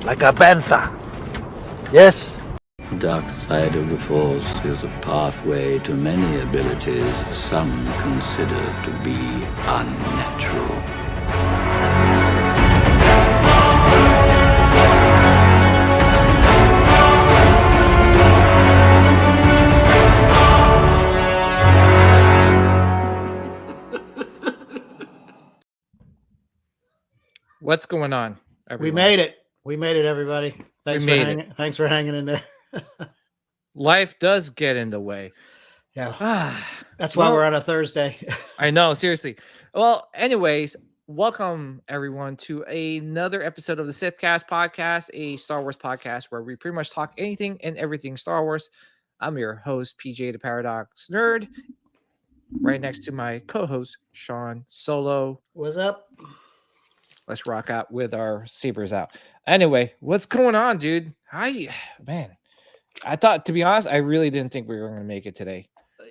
like a panther. Yes? The dark side of the Force is a pathway to many abilities some consider to be unnatural. What's going on, everyone? We made it, everybody. Thanks for hanging in there. Life does get in the way. Yeah. That's why we're on a Thursday. I know, seriously. Well, anyways, welcome everyone to another episode of the SithCast podcast, a Star Wars podcast where we pretty much talk anything and everything Star Wars. I'm your host, PJ the Paradox Nerd. Right next to my co-host, Sean Solo. What's up? Let's rock out with our sabers out. Anyway, what's going on, dude? Man, I thought, to be honest, I really didn't think we were going to make it today.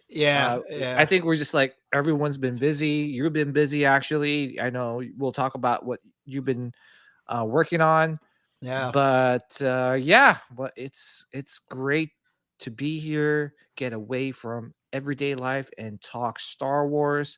Yeah. I think we're just like, everyone's been busy. You've been busy, actually. I know we'll talk about what you've been working on. Yeah. But it's great to be here, get away from everyday life and talk Star Wars.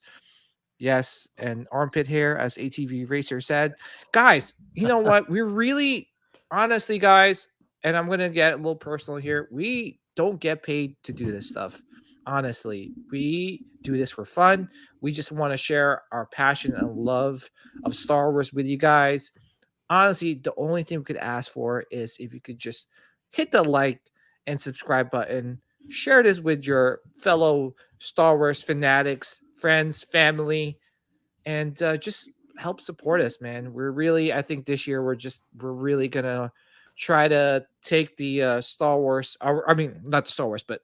Yes, and armpit hair, as ATV Racer said. Guys, you know what? We're really, honestly, guys, and I'm going to get a little personal here. We don't get paid to do this stuff. Honestly, we do this for fun. We just want to share our passion and love of Star Wars with you guys. Honestly, the only thing we could ask for is if you could just hit the like and subscribe button. Share this with your fellow Star Wars fanatics, friends, family, and just help support us, man. We're really, I think this year we're really gonna try to take the Star Wars, I mean, not the Star Wars, but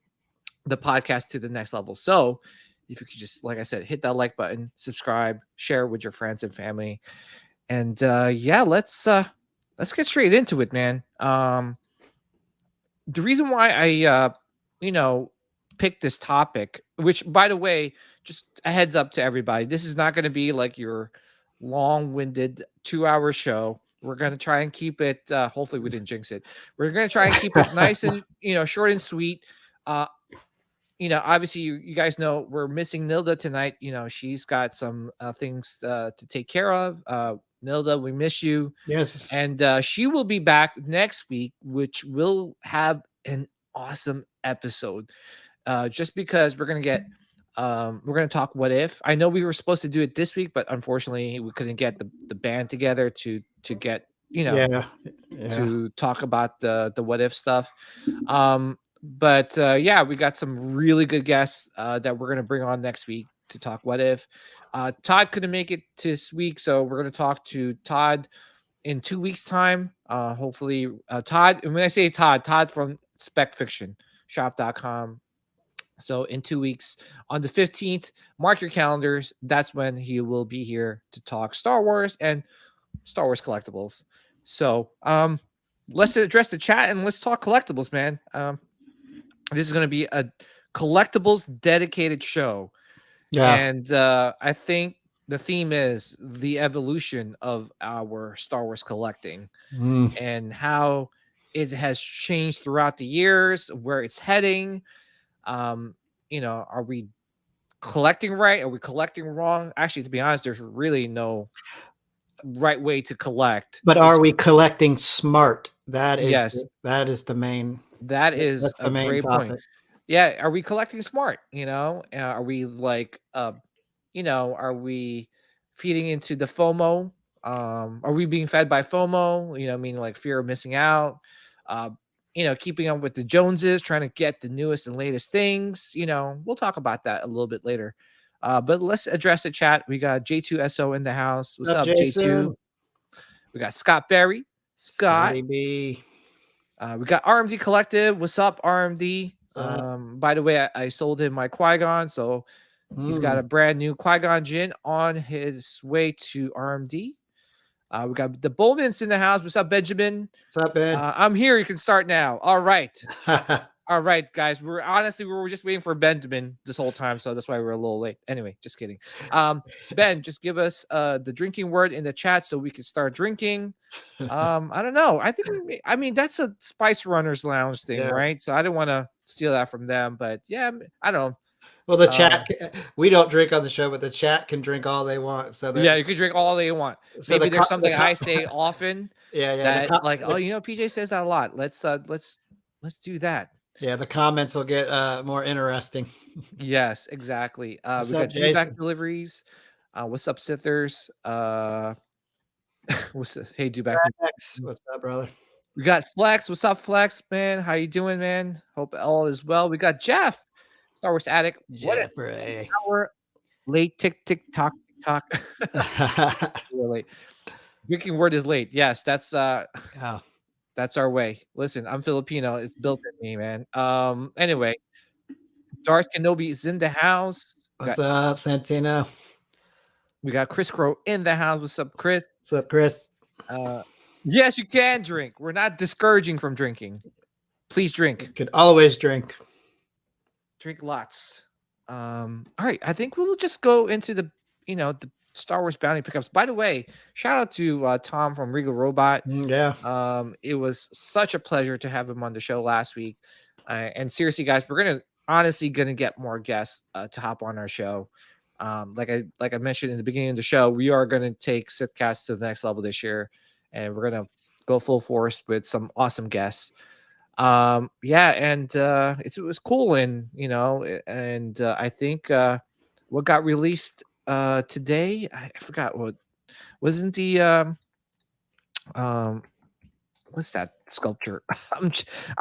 the podcast to the next level. So if you could just, like I said, hit that like button, subscribe, share with your friends and family, and let's get straight into it, man. The reason why I picked this topic, which, by the way, just a heads up to everybody, this is not going to be like your long-winded 2-hour show. We're going to try and keep it, hopefully we didn't jinx it. We're going to try and keep it nice and, short and sweet. Obviously you guys know we're missing Nilda tonight. She's got some things to take care of. Nilda, we miss you. Yes. And she will be back next week, which will have an awesome episode. Just because we're going to talk What If. I know we were supposed to do it this week, but unfortunately we couldn't get the band together to get, to talk about the What If stuff. But we got some really good guests that we're going to bring on next week to talk What If. Todd couldn't make it this week, so we're going to talk to Todd in 2 weeks' time. Hopefully, Todd, and when I say Todd from specfictionshop.com. So in 2 weeks, on the 15th, mark your calendars. That's when he will be here to talk Star Wars and Star Wars collectibles. So let's address the chat and let's talk collectibles, man. This is going to be a collectibles dedicated show. Yeah. And I think the theme is the evolution of our Star Wars collecting and how it has changed throughout the years, where it's heading. Are we collecting right? Are we collecting wrong? Actually, to be honest, there's really no right way to collect. But are we collecting smart? That is the main. That's a great point. Yeah, are we collecting smart? Are we like, are we feeding into the FOMO? Are we being fed by FOMO? Meaning like fear of missing out. Keeping up with the Joneses, trying to get the newest and latest things. We'll talk about that a little bit later. But let's address the chat. We got J2SO in the house. What's up, J2? We got Scott Berry. Scott. B. We got RMD Collective. What's up, RMD? By the way, I sold him my Qui-Gon, so he's got a brand new Qui-Gon Jinn on his way to RMD. We got the Bowmans in the house. What's up, Benjamin? What's up, Ben? I'm here. You can start now. All right. All All right, guys. We were just waiting for Benjamin this whole time, so that's why we're a little late. Anyway, just kidding. Ben, just give us the drinking word in the chat so we can start drinking. I don't know. I think I mean that's a Spice Runners Lounge thing, right? So I didn't want to steal that from them, but yeah, I don't know. Well, the chat, we don't drink on the show, but the chat can drink all they want. So yeah, you can drink all they want. So maybe there's something I say often. That like, oh, PJ says that a lot. Let's do that. Yeah, the comments will get more interesting. Yes, exactly. We got Dewback deliveries. What's up, Sithers? Hey, Dewback. What's up, brother? We got Flex. What's up, Flex, man? How you doing, man? Hope all is well. We got Jeff, Star Wars Addict. Jeff, what an hour late. Tick tock. Late. Drinking word is late. Yes, that's that's our way. Listen, I'm Filipino. It's built in me, man. Anyway, Darth Kenobi is in the house. What's up, Santino? We got Chris Crow in the house. What's up, Chris? What's up, Chris? Yes, you can drink. We're not discouraging from drinking. Please drink. You could always drink. Drink lots. All right. I think we'll just go into the Star Wars bounty pickups. By the way, shout out to Tom from Regal Robot. Yeah. It was such a pleasure to have him on the show last week. And seriously, guys, we're honestly gonna get more guests to hop on our show. Like I mentioned in the beginning of the show, we are gonna take SithCast to the next level this year, and we're gonna go full force with some awesome guests. And it was cool, and I think what got released today, I forgot what wasn't the what's that sculpture? I'm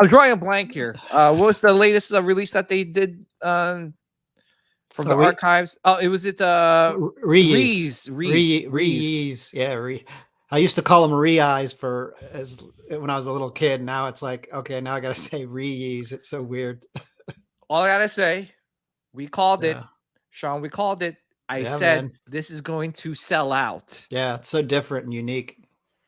drawing a blank here. What was the latest release that they did from the archives? Oh, it was Reese. Yeah, I used to call them re-eyes when I was a little kid. Now it's like, okay, now I gotta say reuse. It's so weird. All I gotta say, we called it, Sean. We called it. I said this is going to sell out. Yeah, it's so different and unique.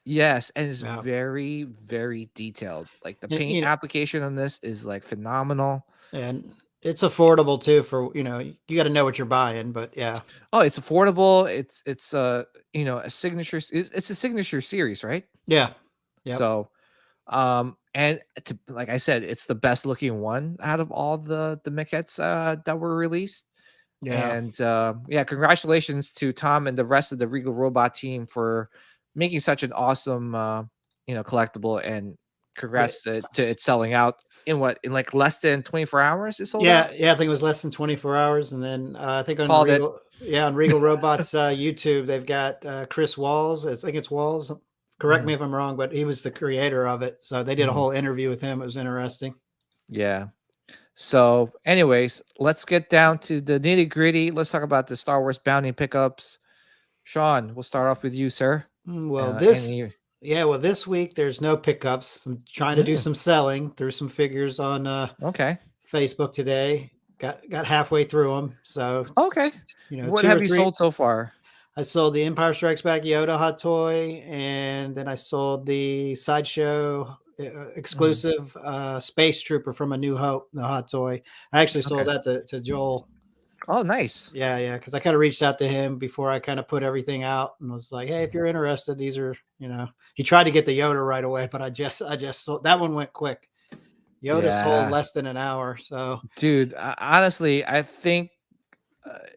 Yes, and it's very, very detailed. Like the paint application on this is like phenomenal, and it's affordable too. For you got to know what you're buying, but yeah. Oh, it's affordable. It's a signature. It's a signature series, right? Yeah. Yeah. So, and like I said, it's the best looking one out of all the maquettes that were released. Yeah. And congratulations to Tom and the rest of the Regal Robot team for making such an awesome collectible, and congrats to it selling out in like less than 24 hours. It sold out? Yeah, I think it was less than 24 hours. And then I think on Regal Robots YouTube, they've got Chris Walls. I think it's Walls. Correct me if I'm wrong, but he was the creator of it. So they did a whole interview with him. It was interesting. Yeah. So anyways, let's get down to the nitty gritty. Let's talk about the Star Wars bounty pickups. Sean, we'll start off with you, sir. Well, this week there's no pickups. I'm trying to do some selling through some figures on Facebook today. Got halfway through them. So what have you sold so far? I sold the Empire Strikes Back Yoda hot toy, and then I sold the Sideshow exclusive Space Trooper from A New Hope, the hot toy. I actually sold that to Joel. Oh, nice. Yeah, because I kind of reached out to him before I kind of put everything out and was like, hey, if you're interested, these are, he tried to get the Yoda right away, but I just sold that one. Went quick. Yoda sold less than an hour. So, dude, honestly, I think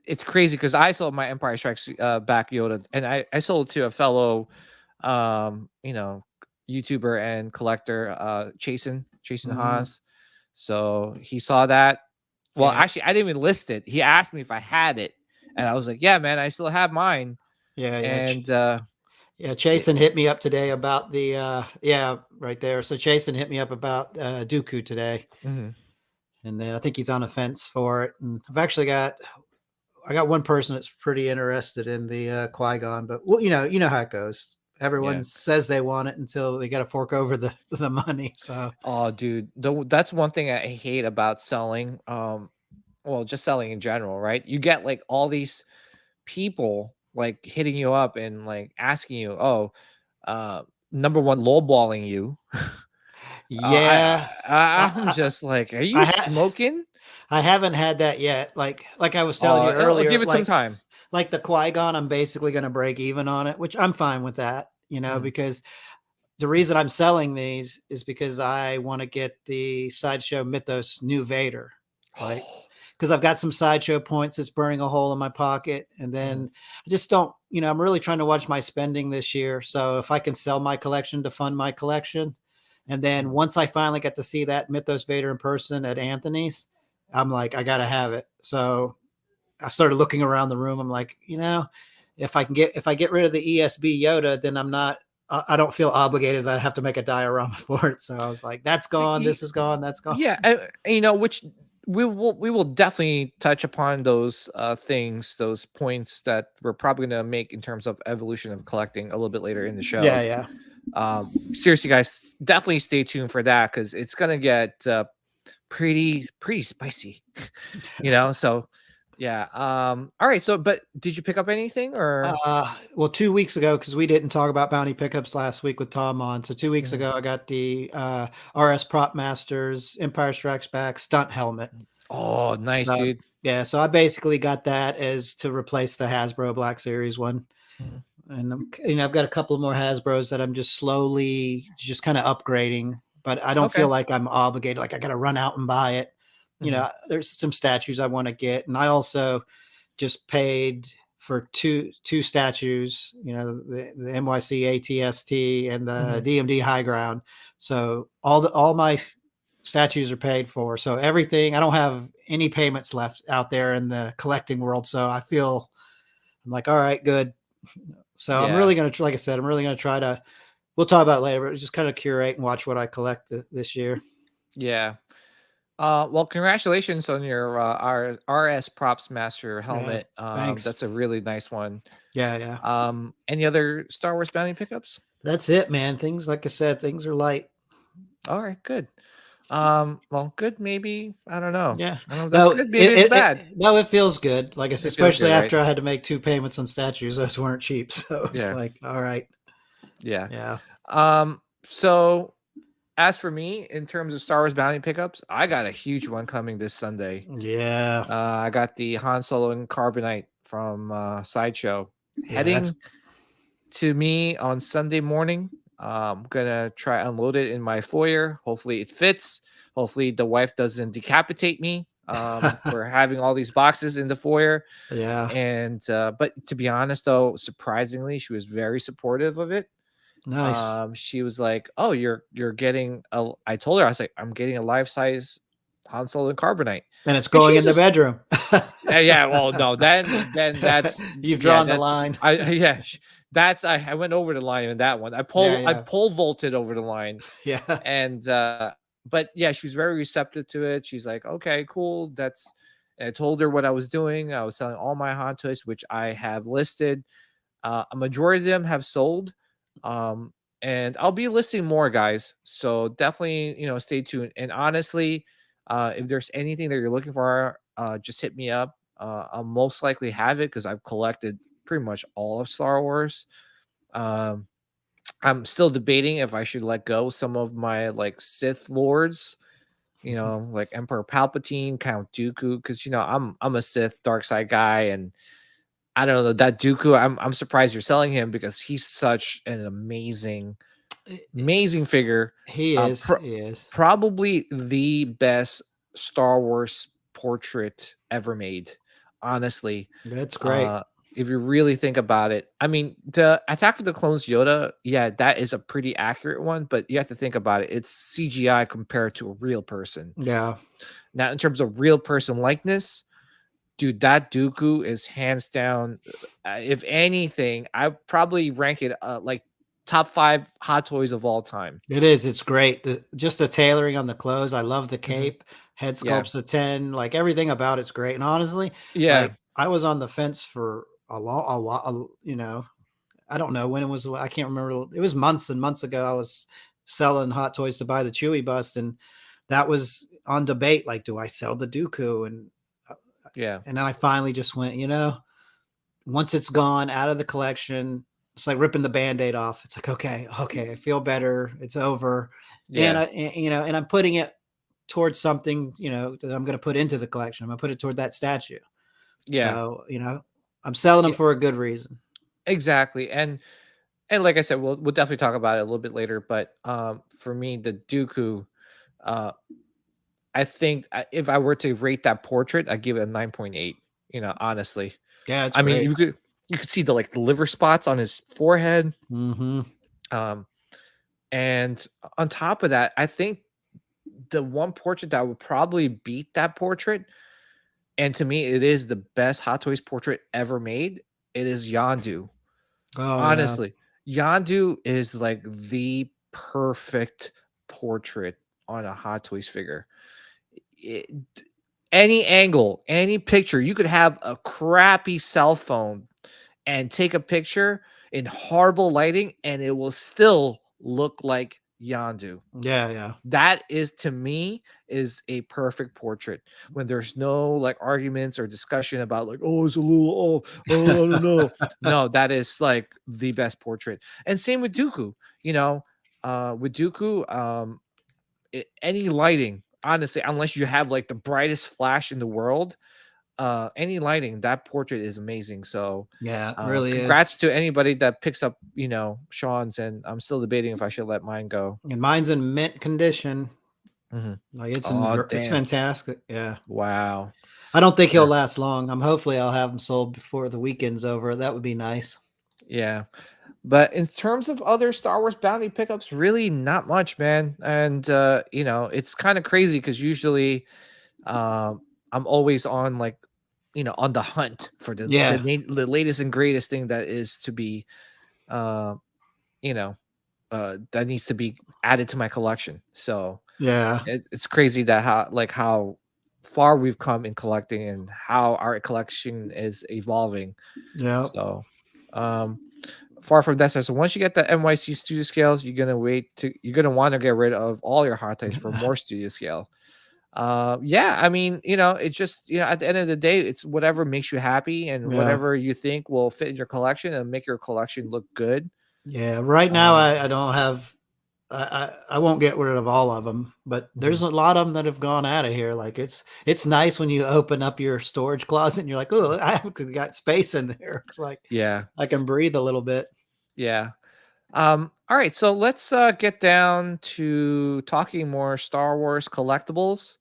it's crazy because I sold my Empire Strikes Back Yoda, and I sold it to a fellow, YouTuber and collector, Chasen Haas. So he saw that. Well, actually, I didn't even list it. He asked me if I had it, and I was like, "Yeah, man, I still have mine." Yeah. And Chasen hit me up today about the right there. So Chasen hit me up about Dooku today, and then I think he's on a fence for it. And I got one person that's pretty interested in the Qui-Gon, but well, you know how it goes. Everyone says they want it until they got to fork over the money. So, oh, dude, that's one thing I hate about selling. Well, just selling in general, right? You get like all these people like hitting you up and like asking you, number one, lowballing you. Yeah. I'm just like, are you I smoking? I haven't had that yet. Like I was telling Oh, you earlier, give it some time. like the Qui-Gon, I'm basically going to break even on it, which I'm fine with that, Mhm. because the reason I'm selling these is because I want to get the Sideshow Mythos new Vader, right? Because I've got some Sideshow points that's burning a hole in my pocket. And then I just don't, I'm really trying to watch my spending this year. So if I can sell my collection to fund my collection, and then once I finally get to see that Mythos Vader in person at Anthony's, I'm like, I got to have it. So I started looking around the room. I'm like, if I get rid of the ESB Yoda, then I don't feel obligated that I have to make a diorama for it. So I was like, that's gone. This is gone. That's gone. Yeah, which we will definitely touch upon those things, those points that we're probably gonna make in terms of evolution of collecting a little bit later in the show. Yeah. Seriously, guys, definitely stay tuned for that because it's gonna get pretty spicy. So yeah. All right. So, but did you pick up anything or? Well, 2 weeks ago, because we didn't talk about bounty pickups last week with Tom on. So 2 weeks Mhm. ago, I got the RS Prop Masters Empire Strikes Back stunt helmet. Oh, nice, dude. Yeah, so I basically got that as to replace the Hasbro Black Series one. Mhm. And I've got a couple more Hasbros that I'm just slowly just kind of upgrading, but I don't Okay. feel like I'm obligated. Like I got to run out and buy it. Mhm. There's some statues I want to get. And I also just paid for two statues, the NYC ATST and the Mhm. DMD High Ground. So all my statues are paid for. So everything, I don't have any payments left out there in the collecting world. So I'm like, all right, good. So I'm Yeah. really going to, like I said, I'm really going to try to, we'll talk about it later, but just kind of curate and watch what I collect this year. Yeah. Well, congratulations on your RS Props Master helmet. Thanks. That's a really nice one. Yeah. Any other Star Wars bounty pickups? That's it, man. Things, like I said, things are light. All right, good. Well, good. Maybe I don't know. Yeah. I don't know. That's No, good. Maybe it's bad. no, it feels good. Like I said, It feels especially good, right? after I had to make 2 payments on statues. Those weren't cheap. So it's Yeah. like, all right. Yeah. Yeah. So as for me, in terms of Star Wars bounty pickups, I got a huge one coming this Sunday. Yeah. I got the Han Solo and Carbonite from Sideshow Yeah. heading to me on Sunday morning. I'm gonna try unload it in my foyer. Hopefully it fits. Hopefully the wife doesn't decapitate me for having all these boxes in the foyer. Yeah. And but to be honest, though, surprisingly, she was very supportive of it. Nice. She was like, "Oh, you're getting a." I told her, I was like, "I'm getting a life size Han Solo and Carbonite," And it's and going she's in the just bedroom. yeah. Well, no, then that's You've yeah, drawn the that's line. that's I went over the line in that one. I Yeah. pole vaulted over the line, Yeah. and but yeah, she was very receptive to it. She's like, "Okay, cool." And I told her what I was doing. I was selling all my hot toys, which I have listed. A majority of them have sold. And I'll be listing more, guys. So definitely, stay tuned. And honestly, if there's anything that you're looking for, just hit me up. I'll most likely have it because I've collected pretty much all of Star Wars. Um, I'm still debating if I should let go some of my like Sith lords, like Emperor Palpatine, Count Dooku, because I'm a Sith dark side guy, and I don't know that Dooku. I'm surprised you're selling him because he's such an amazing figure. He is. He is. Probably the best Star Wars portrait ever made. Honestly, That's great. If you really think about it, I mean, the Attack of the Clones Yoda, yeah, that is a pretty accurate one, but you have to think about it. It's CGI compared to a real person. Yeah. Now, in terms of real person likeness, dude, that Dooku is hands down. If anything, I probably rank it like top 5 hot toys of all time. It is. It's great. Just the tailoring on the clothes. I love the cape. Head Yeah. sculpt's a 10. Like everything about it's great. And honestly, Yeah. like I was on the fence for a while. I don't know when it was. I can't remember. It was months and months ago. I was selling hot toys to buy the Chewie bust, and that was on debate. Like, do I sell the Dooku? And Yeah. And then I finally just went, once it's gone out of the collection, it's like ripping the Band-Aid off. It's like, okay, I feel better. It's over. Yeah. and I'm putting it towards something, that I'm going to put into the collection. I'm going to put it toward that statue. Yeah. So, I'm selling them Yeah. for a good reason. Exactly. And like I said, we'll definitely talk about it a little bit later. But for me, the Dooku, uh, I think if I were to rate that portrait, I'd give it a 9.8. Honestly, Yeah, it's I mean, great. you could see the liver spots on his forehead. Mm-hmm. Um, and on top of that, I think the one portrait that would probably beat that portrait, and to me, it is the best Hot Toys portrait ever made. It is Yondu. Oh, yeah. Honestly, Yondu is like the perfect portrait on a Hot Toys figure. It, any angle, any picture, you could have a crappy cell phone and take a picture in horrible lighting, and it will still look like Yondu. Yeah, yeah. That is, to me, is a perfect portrait when there's no like arguments or discussion about like, oh, it's a little, I don't know. No, that is like the best portrait. And same with Dooku. With Dooku, any lighting, honestly, unless you have like the brightest flash in the world, any lighting, that portrait is amazing. So Yeah, it really congrats is. to anybody that picks up, Sean's, and I'm still debating if I should let mine go. And mine's in mint condition. Mhm. Like Oh, it's damn. fantastic. Yeah. Wow. I don't think he'll Yeah. last long. Hopefully I'll have him sold before the weekend's over. That would be nice. Yeah. But in terms of other Star Wars bounty pickups, really not much, man. And it's kind of crazy because usually I'm always on like, on the hunt for Yeah. the latest and greatest thing that is to be uh, you know, that needs to be added to my collection. So Yeah. it's crazy that how far we've come in collecting and how our collection is evolving. Yeah. So far from that. So once you get the NYC studio scales, you're gonna want to get rid of all your hot takes for more studio scale. Yeah, I mean, it's just, at the end of the day, it's whatever makes you happy and Yeah. whatever you think will fit in your collection and make your collection look good. Yeah. Right now, Um, I don't have. I won't get rid of all of them, but there's mhm. a lot of them that have gone out of here. Like it's nice when you open up your storage closet and you're like, oh, I've got space in there. It's like Yeah, I can breathe a little bit. yeah. All right, so let's get down to talking more Star Wars collectibles.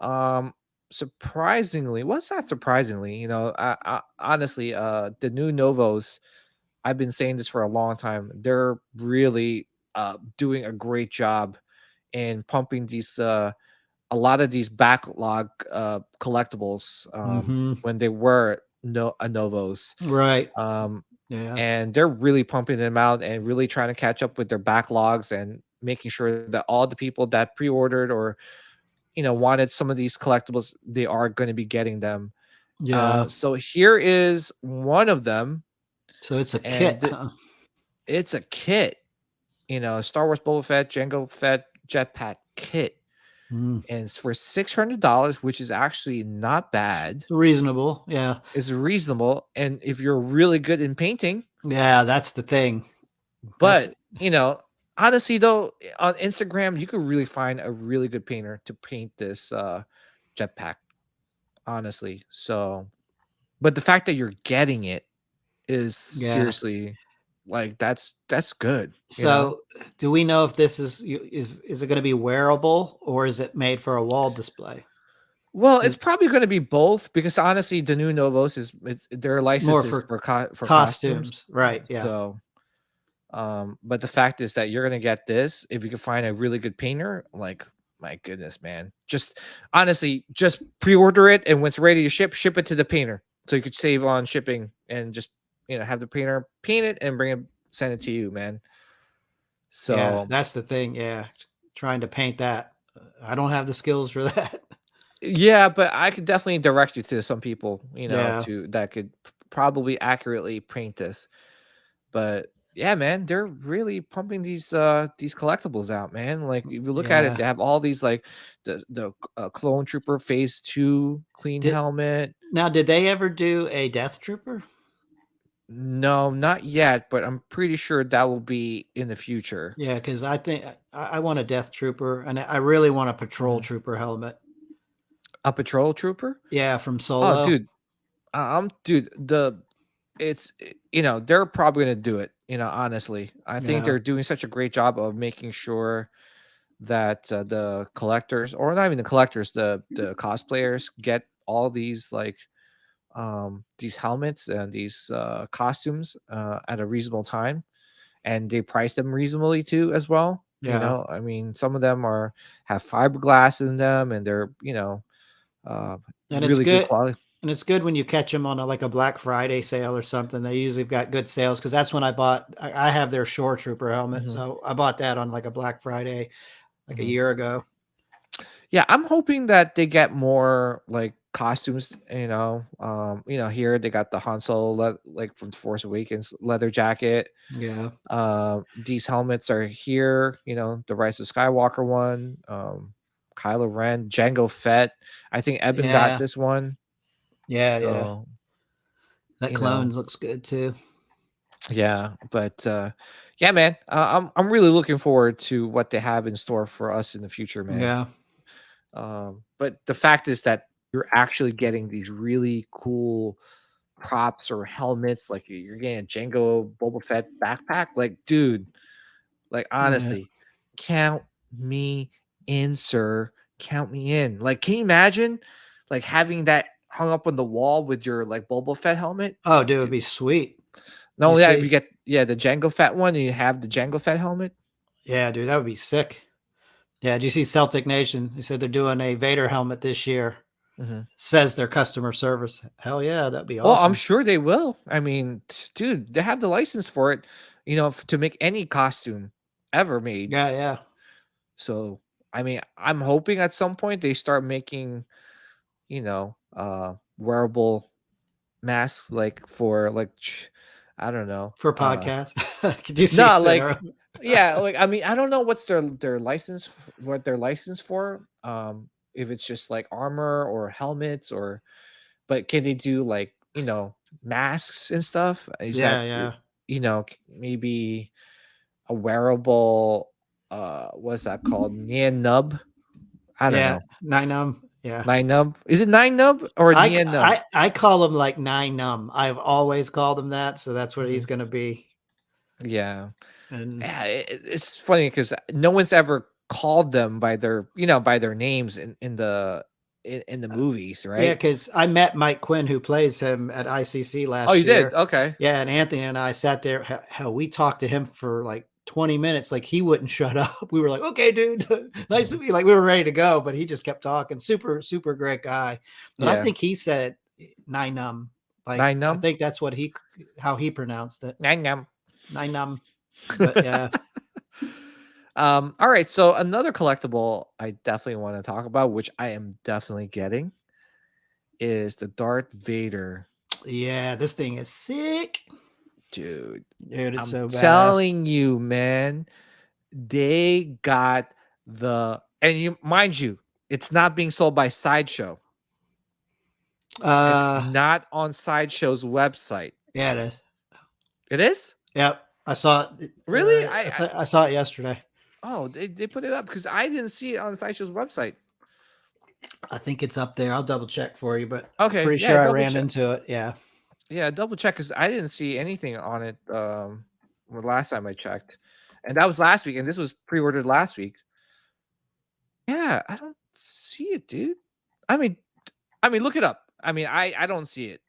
Um, surprisingly, what's not surprisingly, honestly, the new Novos, I've been saying this for a long time. They're really doing a great job in pumping these a lot of these backlog collectibles Mm-hmm. when they were Novos. Right. Um, Yeah. and they're really pumping them out and really trying to catch up with their backlogs and making sure that all the people that pre-ordered or wanted some of these collectibles, they are going to be getting them. Yeah. So here is one of them, So it's a kit. and it's a kit. Star Wars Boba Fett, Jango Fett jetpack kit, Mm. and it's for $600, which is actually not bad. Reasonable. Yeah. It's reasonable, and if you're really good in painting, Yeah. That's the thing. That's but honestly though, on Instagram you could really find a really good painter to paint this jetpack. Honestly, so but the fact that you're getting it is yeah. seriously like that's good. So, do we know if this is it going to be wearable or is it made for a wall display? Well, it's Is probably going to be both because honestly, the new Novos their more licenses for for costumes. costumes, right? Yeah, So, but the fact is that you're going to get this if you can find a really good painter. Like, my goodness, man! Just honestly, just pre-order it, and when it's ready to ship it to the painter, so you could save on shipping and just have the painter paint it and send it to you, man. yeah. So That's the thing. Yeah, trying to paint that, I don't have the skills for that. yeah, but I could definitely direct you to some people, Yeah, to that could probably accurately paint this. But yeah, man, they're really pumping these collectibles out, man. Like if you look at it, yeah. they have all these like the Clone Trooper Phase 2 clean Did helmet. Now? Did they ever do a Death Trooper? No, not yet, but I'm pretty sure that will be in the future. Yeah, because I think I want a Death Trooper, and I really want a Patrol Mhm. Trooper helmet. A patrol trooper? Yeah, from Oh, Solo. dude, dude, they're probably gonna do it. Honestly, I think Yeah, they're doing such a great job of making sure that the collectors, or not even the collectors, the cosplayers get all these helmets and these costumes at a reasonable time, and they price them reasonably too as well. yeah, I mean, some of them have fiberglass in them, and they're uh, and it's really good good. quality. And it's good when you catch them on like a Black Friday sale or something. They usually have got good sales because that's when I bought. I have their Shore Trooper helmet, Mhm, so I bought that on like a Black Friday, like a mhm. year ago. Yeah, I'm hoping that they get more like costumes. Here they got the Han Solo like from Force Awakens leather jacket. Yeah, These helmets are here. The Rise of Skywalker one. Kylo Ren, Jango Fett. I think Eben got yeah, this one. yeah. So That you clone know, looks good too. yeah. But yeah, man, I'm really looking forward to what they have in store for us in the future, man. Yeah, But the fact is that you're actually getting these really cool props or helmets. Like you're getting a Django Boba Fett backpack. Like, dude, like yeah. honestly, count me in, sir. Count me in. Like, can you imagine like having that hung up on the wall with your like Boba Fett helmet? Oh, dude, it'd Dude, be sweet. not You only that, you see? get the Django Fett one, and you have the Django Fett helmet. Yeah, dude, that would be sick. Yeah, do you see Celtic Nation? They said they're doing a Vader helmet this year. Mhm. Says their customer service. Hell yeah, that'd be Oh, I'm awesome. sure they will. I mean, dude, they have the license for it, to make any costume ever made. Yeah, yeah. So, I mean, I'm hoping at some point they start making, wearable masks like for like, I don't know. For podcast. Could you see No, us in like, our yeah, like I mean, I don't know what's their license, what they're licensed for. If it's just like armor or helmets, but can they do like masks and stuff? Is Yeah, that yeah. maybe a wearable? What's that called? Nyan nub? I don't Yeah, know. nine yeah. Nine nub? Is it nine nub or I, Nyan nub? I call him like nine I've always called him that, so that's what he's Mhm. gonna be. Yeah, And yeah. It's funny because no one's ever called them by their names in the movies, yeah, right? because I met Mike Quinn, who plays him at ICC Oh, you last did? year. Okay. Yeah, and Anthony and I sat there. Hell, we talked to him for like 20 minutes. Like he wouldn't shut up. We were like, "Okay, dude, nice to Mhm. meet you." Like we were ready to go, but he just kept talking. Super, super great guy. But I Yeah, think he said nine Like nine I num, think that's what how he pronounced it. nine num. Nine But yeah, All right, so another collectible I definitely want to talk about, which I am definitely getting, is the Darth Vader. yeah, this thing is sick, Dude, dude. It's I'm so badass. telling you, man, they got and mind you, it's not being sold by Sideshow. It's Uh, not on Sideshow's website. yeah, it is. It is? Yep, I saw it. Really? I saw it yesterday. Oh, they put it up because I didn't see it on Sideshow's website. I think it's up there. I'll double check for you, but I'm Okay, pretty yeah, sure I double ran check. into it. Yeah. Yeah, double check because I didn't see anything on it the last time I checked. And that was last week, and this was pre-ordered last week. Yeah, I don't see it, dude. I mean look it up. I mean, I don't see it.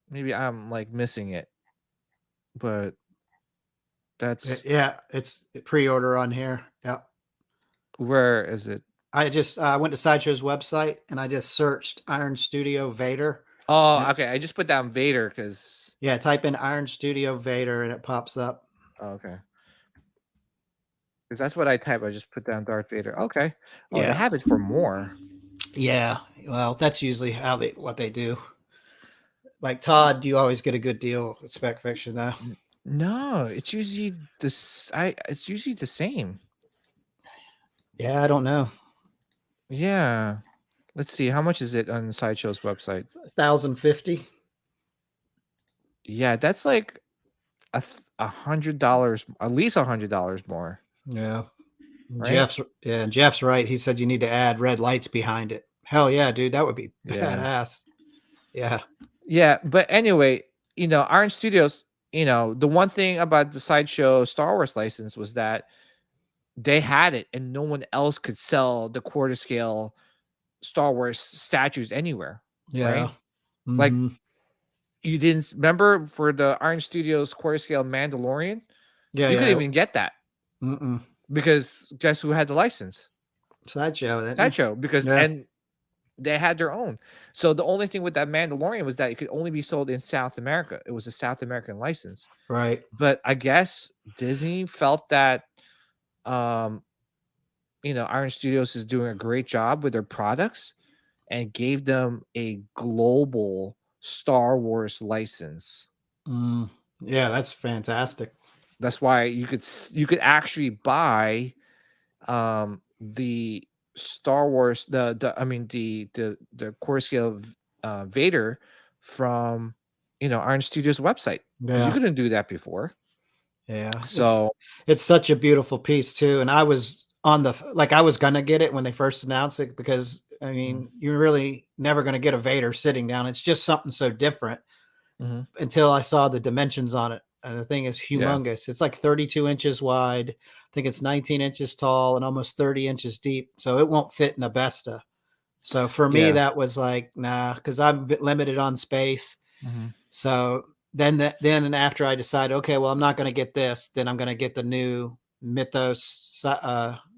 Maybe I'm like missing it. But that's Yeah, it's pre-order on here. Yeah. where is it? I just went to Sideshow's website and I just searched Iron Studio Vader. Oh, And okay. I just put down Vader because yeah, type in Iron Studio Vader and it pops up. okay. Because that's what I type. I just put down Darth Vader. Okay. Oh, they Yeah. have it for more. Yeah. Well, that's usually what they do. Like Todd, you always get a good deal with Spec Fiction though. No, it's usually this. It's usually the same. Yeah, I don't know. Yeah. Let's see. How much is it on Sideshow's website? 1,050. Yeah, that's like $100, at least $100 more, Yeah. right? And Jeff's right. He said you need to add red lights behind it. Hell yeah, dude, that would be Yeah. badass. Yeah. Yeah, but anyway, Iron Studios, the one thing about the Sideshow Star Wars license was that they had it and no one else could sell the quarter scale Star Wars statues anywhere, Yeah. right? Like Mm-hmm. you didn't remember for the Iron Studios quarter scale Mandalorian, Yeah, you couldn't yeah. even get that Mm-mm. because guess who had the license? Sideshow, didn't he? Sideshow, because Yeah. and they had their own. So the only thing with that Mandalorian was that it could only be sold in South America. It was a South American license. Right. But I guess Disney felt that um Iron Studios is doing a great job with their products and gave them a global Star Wars license. Mm. Yeah, that's fantastic. That's why you could actually buy the Star Wars the I mean the core scale Vader from Iron Studios website, because you Yeah. couldn't do that before. Yeah. So It's such a beautiful piece too. And I was on the like I was gonna get it when they first announced it because I mean you're really never gonna get a Vader sitting down. It's just something so different mhm. until I saw the dimensions on it. And the thing is Yeah, humongous. It's like 32 inches wide. I think it's 19 inches tall and almost 30 inches deep. So it won't fit in a Besta. So for me, yeah. that was like, nah, because I'm a bit limited on space. Mhm. So then and after I decide, okay, well, I'm not going to get this, then I'm going to get the new Mythos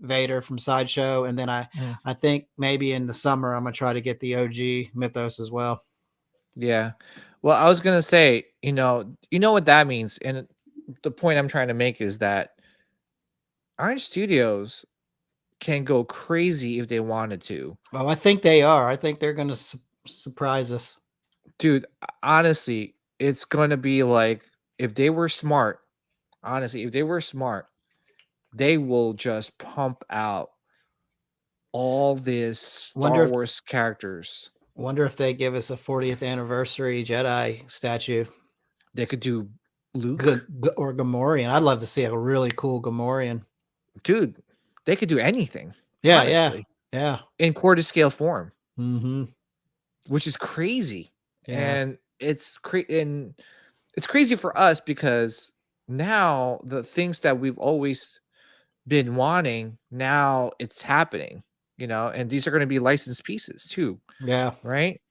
Vader from Sideshow. And then Mm. I think maybe in the summer, I'm going to try to get the OG Mythos as well. Yeah. Well, I was gonna say, what that means, and the point I'm trying to make is that Iron Studios can go crazy if they wanted to. Well, I think they are. I think they're going to surprise us. Dude, honestly, it's gonna be like if they were smart, honestly, if they were smart, they will just pump out all these Wonder Star if Wars characters. Wonder if they give us a 40th anniversary Jedi statue. They could do Luke. Or Gamorrean. I'd love to see a really cool Gamorrean. Dude, they could do anything, Yeah, yeah, honestly, yeah. in quarter scale form, Mm-hmm. which is crazy. Yeah. And it's crazy for us because now the things that we've always been wanting, now it's happening, and these are going to be licensed pieces too, Yeah. right?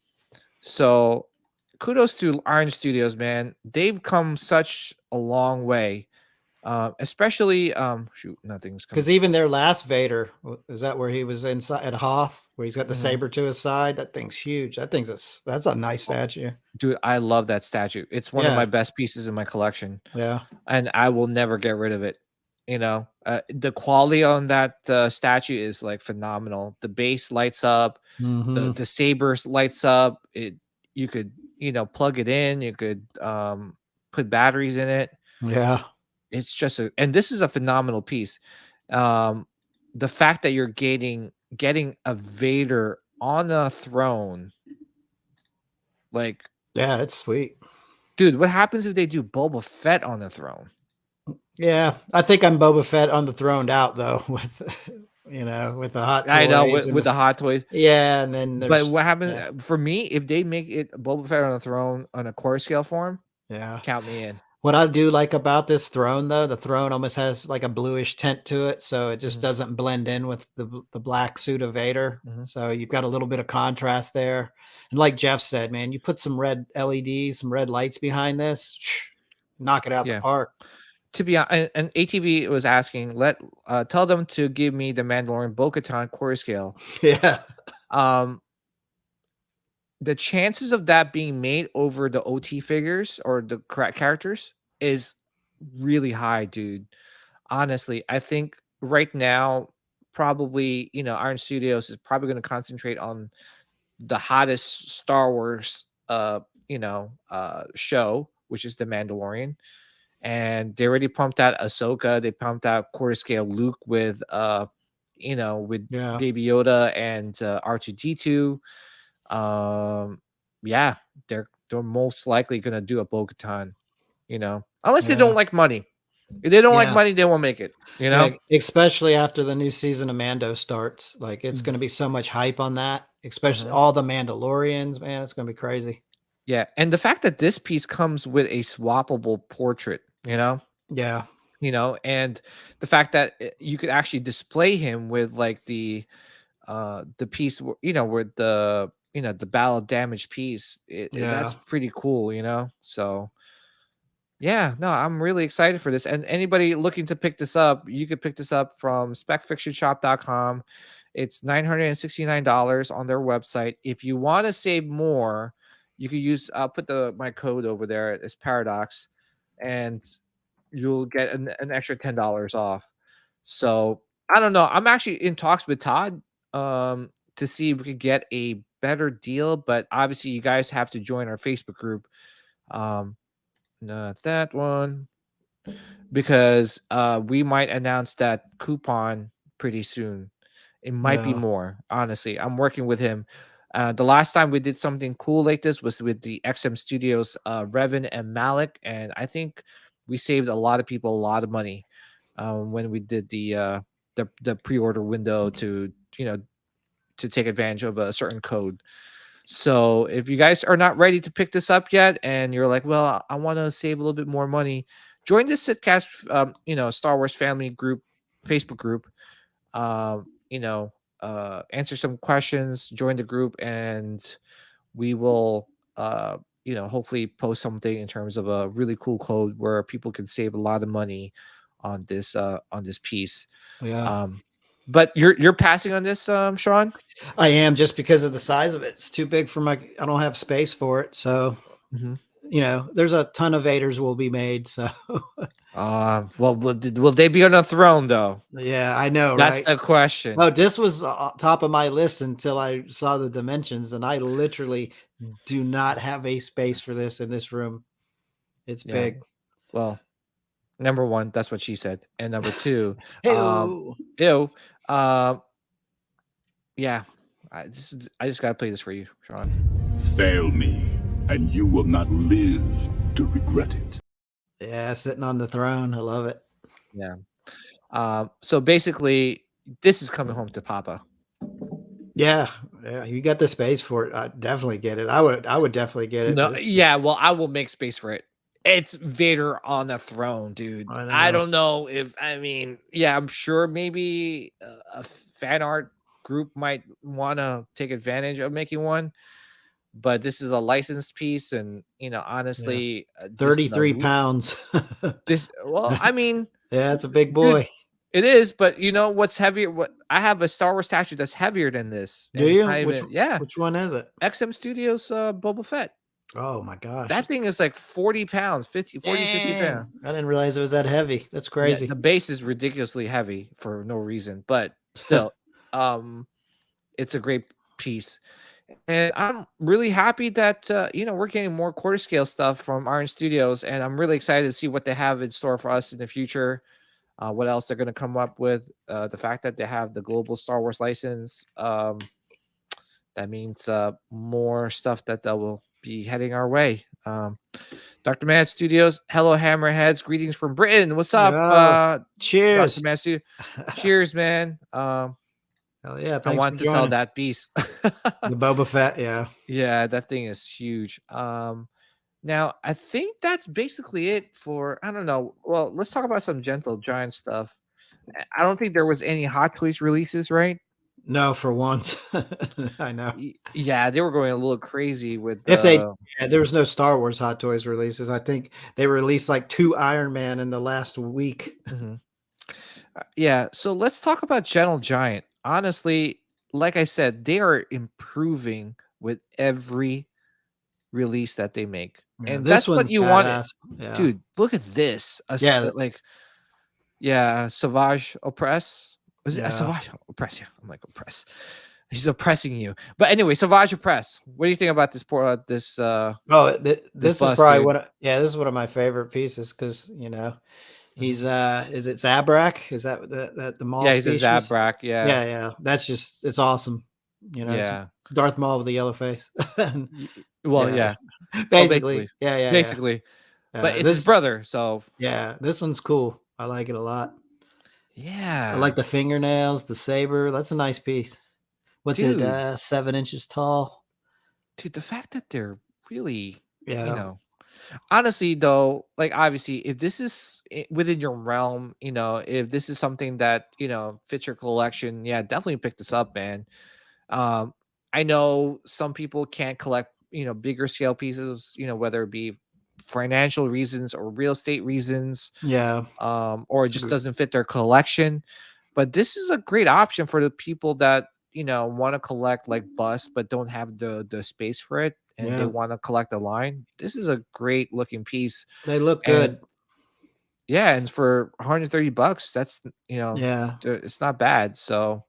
So kudos to Iron Studios, man. They've come such a long way. Especially shoot, nothing's coming. Because even their last Vader, is that where he was inside at Hoth, where he's got the saber to his side? That thing's huge. That's a nice statue. Dude, I love that statue. It's one of Yeah. my best pieces in my collection. Yeah. And I will never get rid of it. The quality on that statue is like phenomenal. The base lights up, Mm-hmm. the saber lights up. You could plug it in. You could put batteries in it. Yeah. It's just and this is a phenomenal piece. The fact that you're getting a Vader on a throne, like, Yeah, it's sweet. dude, what happens if they do Boba Fett on the throne? Yeah, I think I'm Boba Fett on the throned out though, with with the hot toys. I know with the hot toys. Yeah, and then But what happens for me if they make it Boba Fett on a throne on a core scale form? Yeah. Count me in. What I do like about this throne, though, the throne almost has like a bluish tint to it, so it just doesn't blend in with the black suit of Vader. So you've got a little bit of contrast there. And like Jeff said, man, you put some red LEDs, some red lights behind this, knock it out the park. To be honest, and ATV was asking, tell them to give me the Mandalorian Bo-Katan core scale. Yeah. The chances of that being made over the OT figures or the correct characters is really high, dude. Honestly, I think right now, probably, Iron Studios is probably going to concentrate on the hottest Star Wars, show, which is the Mandalorian. And they already pumped out Ahsoka. They pumped out quarter scale Luke with, with Baby Yoda and R2D2. Yeah, they're they're most likely gonna do a Bo-Katan, unless they Yeah. don't like money. If they don't like Yeah. money, they won't make it. Yeah, especially after the new season of Mando starts. Like, it's Mm. gonna be so much hype on that, especially Mhm. all the Mandalorians, man, it's gonna be crazy. Yeah, and the fact that this piece comes with a swappable portrait, Yeah. and the fact that you could actually display him with like the piece, with the battle damage piece. That's Yeah. pretty cool, So yeah, no, I'm really excited for this. And anybody looking to pick this up, you could pick this up from specfictionshop.com. It's $969 on their website. If you want to save more, you could use I'll put my code over there. It's Paradox, and you'll get an extra $10 off. So I don't know. I'm actually in talks with Todd to see if we could get a better deal, but obviously you guys have to join our Facebook group. Not that one, because we might announce that coupon pretty soon. It might be Yeah. more. Honestly, I'm working with him. The last time we did something cool like this was with the XM Studios, Revan and Malik, and I think we saved a lot of people a lot of money when we did the pre-order window to to take advantage of a certain code. So if you guys are not ready to pick this up yet, and you're like, well, I want to save a little bit more money, join the SithCast, Star Wars family group, Facebook group. Answer some questions, join the group, and we will, hopefully post something in terms of a really cool code where people can save a lot of money on this piece. Yeah. But you're passing on this, Sean? I am, just because of the size of it. It's too big for I don't have space for it. So, Mhm. There's a ton of Vaders will be made. So, Well, will they be on a throne though? yeah, I know, That's right? the question. Oh, this was top of my list until I saw the dimensions, and I literally do not have a space for this in this room. It's Yeah. big. Well, number one, that's what she said, and number two, Hey-o. ew, yeah. I just gotta play this for you, Sean. Fail me, and you will not live to regret it. Yeah, sitting on the throne. I love it. Yeah. So basically, this is coming home to Papa. Yeah, you got the space for it. I'd definitely get it. I would definitely get it. No, yeah. Well, I will make space for it. It's Vader on the throne, dude. I know. don't know if yeah, I'm sure maybe a fan art group might want to take advantage of making one, but this is a licensed piece, and honestly, 33 pounds. well, Yeah, it's a big dude, boy. it is, but what's heavier? What I have a Star Wars statue that's heavier than this. Do and it's you? not even, yeah, Which one is it? XM Studios Boba Fett. Oh my gosh. That thing is like 40 pounds, 50 pounds. Dang, I didn't realize it was that heavy. That's Yeah, crazy. the base is ridiculously heavy for no reason, but still, it's a great piece. And I'm really happy that we're getting more quarter scale stuff from Iron Studios, and I'm really excited to see what they have in store for us in the future. What else they're going to come up with? The fact that they have the global Star Wars license, that means more stuff that will be heading our way. Dr. Mad Studios, hello Hammerheads, greetings from Britain. What's up? Cheers. Dr. Mad Studio. Cheers, man. Hell yeah, I want to sell that beast. The Boba Fett, yeah. Yeah, that thing is huge. Now I think that's basically it for, I don't know. Well, let's talk about some Gentle Giant stuff. I don't think there was any Hot Toys releases, right? No, for once. I know. Yeah, they were going a little crazy with there was no Star Wars Hot Toys releases. I think they released like 2 Iron Man in the last week. Mm-hmm. Yeah, so let's talk about Gentle Giant. Honestly, like I said, they are improving with every release that they make. Yeah, and this that's what one's you want. Yeah. Dude, look at this. Savage Oppress. Was it a Savage Oppress? Yeah, I'm like Oppress. He's oppressing you. But anyway, Savage Oppress. What do you think about this this this is bust, probably dude? this is one of my favorite pieces, because he's is it Zabrak? Is that the Maul? Yeah, species? he's a Zabrak. Yeah. That's just, it's awesome. Yeah. Darth Maul with a yellow face. Well, yeah. Basically. Yeah. Basically. But it's his This, brother, so yeah, this one's cool. I like it a lot. I yeah. like the fingernails, the saber. That's a nice piece. What's it? Dude. 7 inches tall. Dude, the fact that they're really, Yeah. honestly though, like obviously if this is within your realm, if this is something that, fits your collection, yeah, definitely pick this up, man. I know some people can't collect, bigger scale pieces, whether it be financial reasons or real estate reasons, Yeah. or it just doesn't fit their collection. But this is a great option for the people that want to collect like busts but don't have the space for it, and they Yeah. want to collect a line. This is a great looking piece, They look and good. yeah, and for $130, that's Yeah. it's not bad. So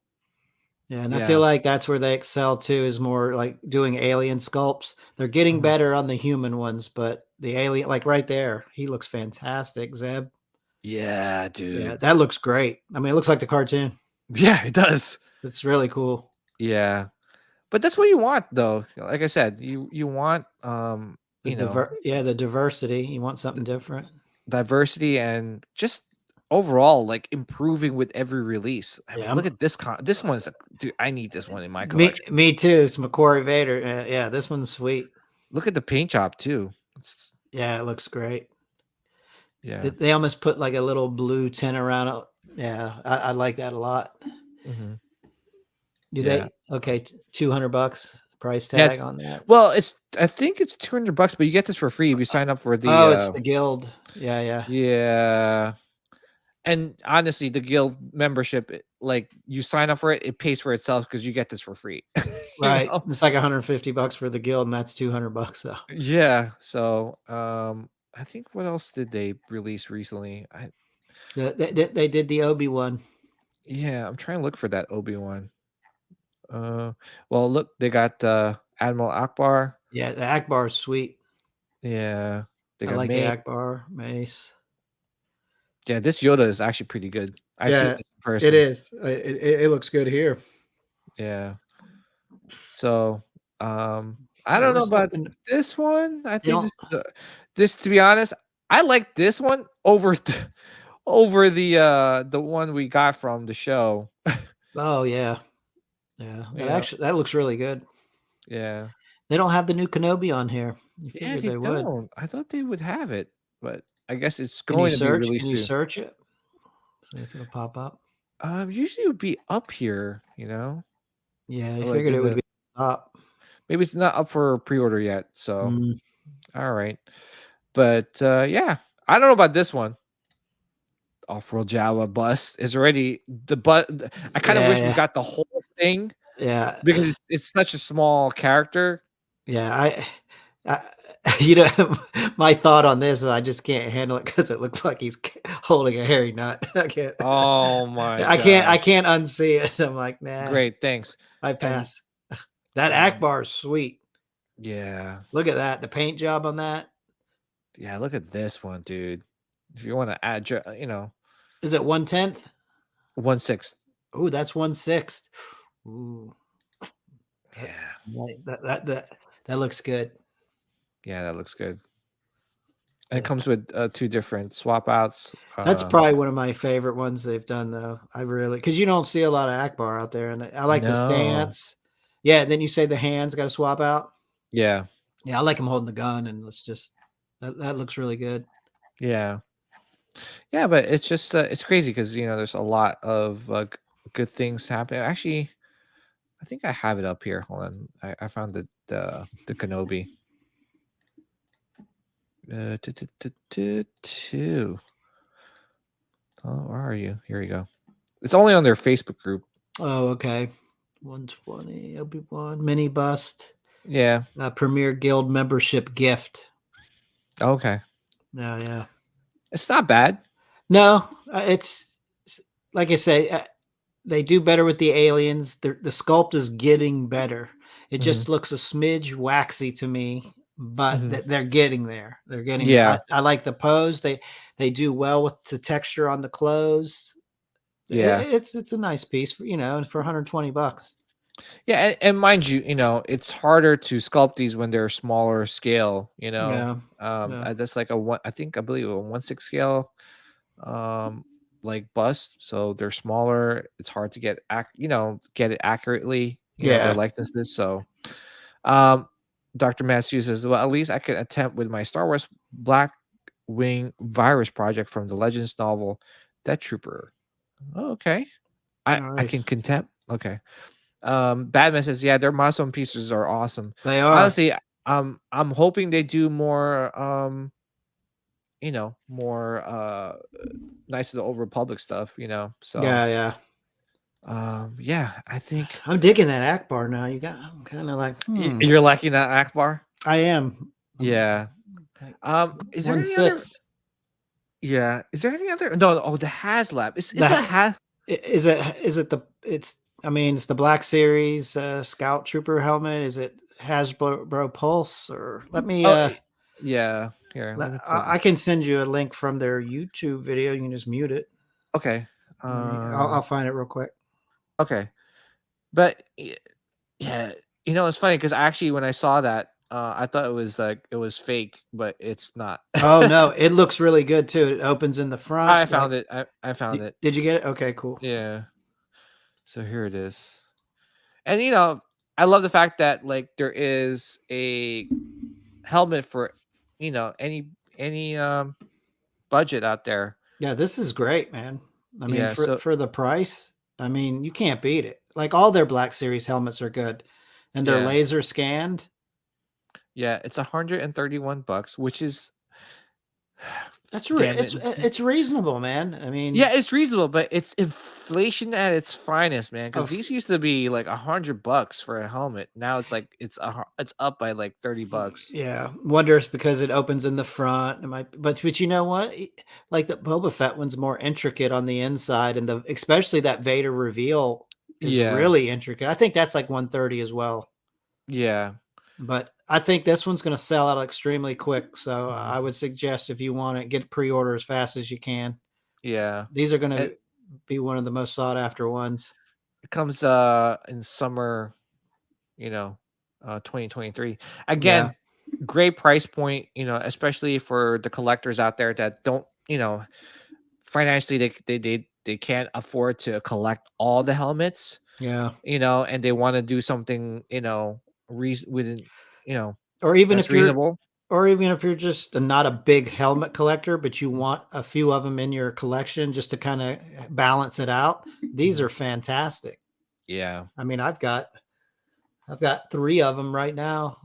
Yeah. And I yeah. feel like that's where they excel too, is more like doing alien sculpts. They're getting Mhm. better on the human ones, but the alien, like right there, he looks fantastic. Zeb. Yeah, Yeah, dude. that looks great. I mean, it looks like the cartoon. Yeah, it does. It's really cool. Yeah. But that's what you want though. Like I said, you want The diversity. You want something different. diversity and just overall like improving with every release. I mean, Yeah, look at this one's dude, I need this one in my me collection. me too. It's McQuarrie Vader. Yeah, this one's sweet. Look at the paint job too. Yeah, it looks great. Yeah. They almost put like a little blue tint around it. Yeah, I like that a lot. Mhm. Do Yeah. they? Okay, $200 price Yeah, tag on that. well, I think it's $200, but you get this for free if you sign up for the Oh, it's the guild. Yeah. yeah. And honestly, the guild membership, like you sign up for it, it pays for itself because you get this for free. Right. It's like $150 for the guild, and that's $200. So Yeah. So, I think what else did they release recently? they did the Obi-Wan. Yeah, I'm trying to look for that Obi-Wan. Well, look, they got Admiral Akbar. Yeah, the Akbar is sweet. Yeah, they I got like the May. Akbar mace. Yeah, this Yoda is actually pretty good. I've seen Yeah, this in person. it is. It looks good here. Yeah. So, I Yeah, don't we're know just about hoping this one. I they think don't. this to be honest, I like this one over over the one we got from the show. Oh yeah, that looks really good. Yeah. They don't have the new Kenobi on here. You Yeah, figured they they would. don't. I thought they would have it, but I guess it's Can you going to be search? Can released you soon. search it? See if it'll pop up. Usually it would be up here, Yeah, I like figured in it would the be up. maybe it's not up for pre-order yet. So, Mm, all right. But yeah, I don't know about this one. Off-world Java bust is already I kind of wish we yeah, got the whole thing yeah, because it's such a small character. yeah. I you know, my thought on this is I just can't handle it because it looks like he's holding a hairy nut. I can't. Oh my I gosh. can't unsee it. I'm like, nah. Great, thanks. I And pass. That Akbar is sweet. yeah. Look at that. The paint job on that. Yeah, look at this one, dude. If you want to add, Is it 1/10? 1/6. Oh, that's 1/6. Ooh, Yeah. that looks good. Yeah, that looks good. And it Yeah. comes with 2 different swap outs. That's probably one of my favorite ones they've done, though. I really, because you don't see a lot of Akbar out there, and I like the No. stance. Yeah, and then you say the hands got to swap out. Yeah. Yeah, I like him holding the gun, and let's just that looks really good. Yeah. Yeah, but it's just it's crazy because there's a lot of good things happening. Actually, I think I have it up here. Hold on, I found the Kenobi. Two. Oh, where are you? Here you go. It's only on their Facebook group. Oh, okay. 120 Obi-Wan mini bust. Yeah. Premier Guild membership gift. Okay. Yeah. It's not bad. No, it's like I say, they do better with the aliens. The sculpt is getting better. It just looks a smidge waxy to me, but they're getting there. They're getting Yeah. there. I like the pose. They do well with the texture on the clothes. Yeah. It's a nice piece for for $120. Yeah, and mind you, it's harder to sculpt these when they're smaller scale. Yeah. Yeah. That's like a one. I believe a 1/6 scale, like bust. So they're smaller. It's hard to get it accurately. Their Yeah. likenesses. So, um, Dr. Matthews says, well, at least I can attempt with my Star Wars Black Wing virus project from the Legends novel, Death Trooper. Oh, okay. I can Nice. contempt. Okay. Batman says, yeah, their milestone pieces are awesome. They are. Honestly, I'm hoping they do more more Knights of the Old Republic stuff, So Yeah. Yeah. yeah, I think I'm digging that Akbar now. I'm kind of like, you're liking that Akbar. I am. Yeah. Like, Is there any other 1/6. yeah, is there any other no, oh, the HasLab. Is The the Has Is it the it's I mean, it's the Black Series Scout Trooper helmet. Is it Hasbro Pulse or let me oh yeah, here, let me pull I this. can send you a link from their YouTube video. You can just mute it. Okay. I'll find it real quick. Okay. But yeah, it's funny because actually when I saw that, I thought it was fake, but it's not. Oh no, it looks really good too. It opens in the front. I found it. I found it. Did you get it? Okay, cool. Yeah. So here it is. And I love the fact that like there is a helmet for any budget out there. Yeah, this is great, man. I mean, Yeah, so for the price, I mean, you can't beat it. Like all their Black Series helmets are good, and they're yeah. laser scanned. Yeah, it's $131, which is That's damn it's reasonable, man. I mean, yeah, it's reasonable, but it's inflation at its finest, man. Because of these used to be like $100 for a helmet. Now it's like it's up by like $30. yeah, wonder if it's because it opens in the front. It might, but you know what? Like the Boba Fett one's more intricate on the inside, and especially that Vader reveal is Yeah, really intricate. I think that's like 130 as well. yeah. But I think this one's going to sell out extremely quick. So Mhm. I would suggest if you want it, get pre-order as fast as you can. Yeah. These are going to It, be one of the most sought after ones. it comes in summer, 2023. Yeah. Again, great price point, especially for the collectors out there that don't, financially they can't afford to collect all the helmets, Yeah. and they want to do something, within, Or even that's if you're reasonable. Or even if you're just not a big helmet collector, but you want a few of them in your collection just to kind of balance it out, these Mhm. are fantastic. Yeah. I mean, I've got 3 of them right now,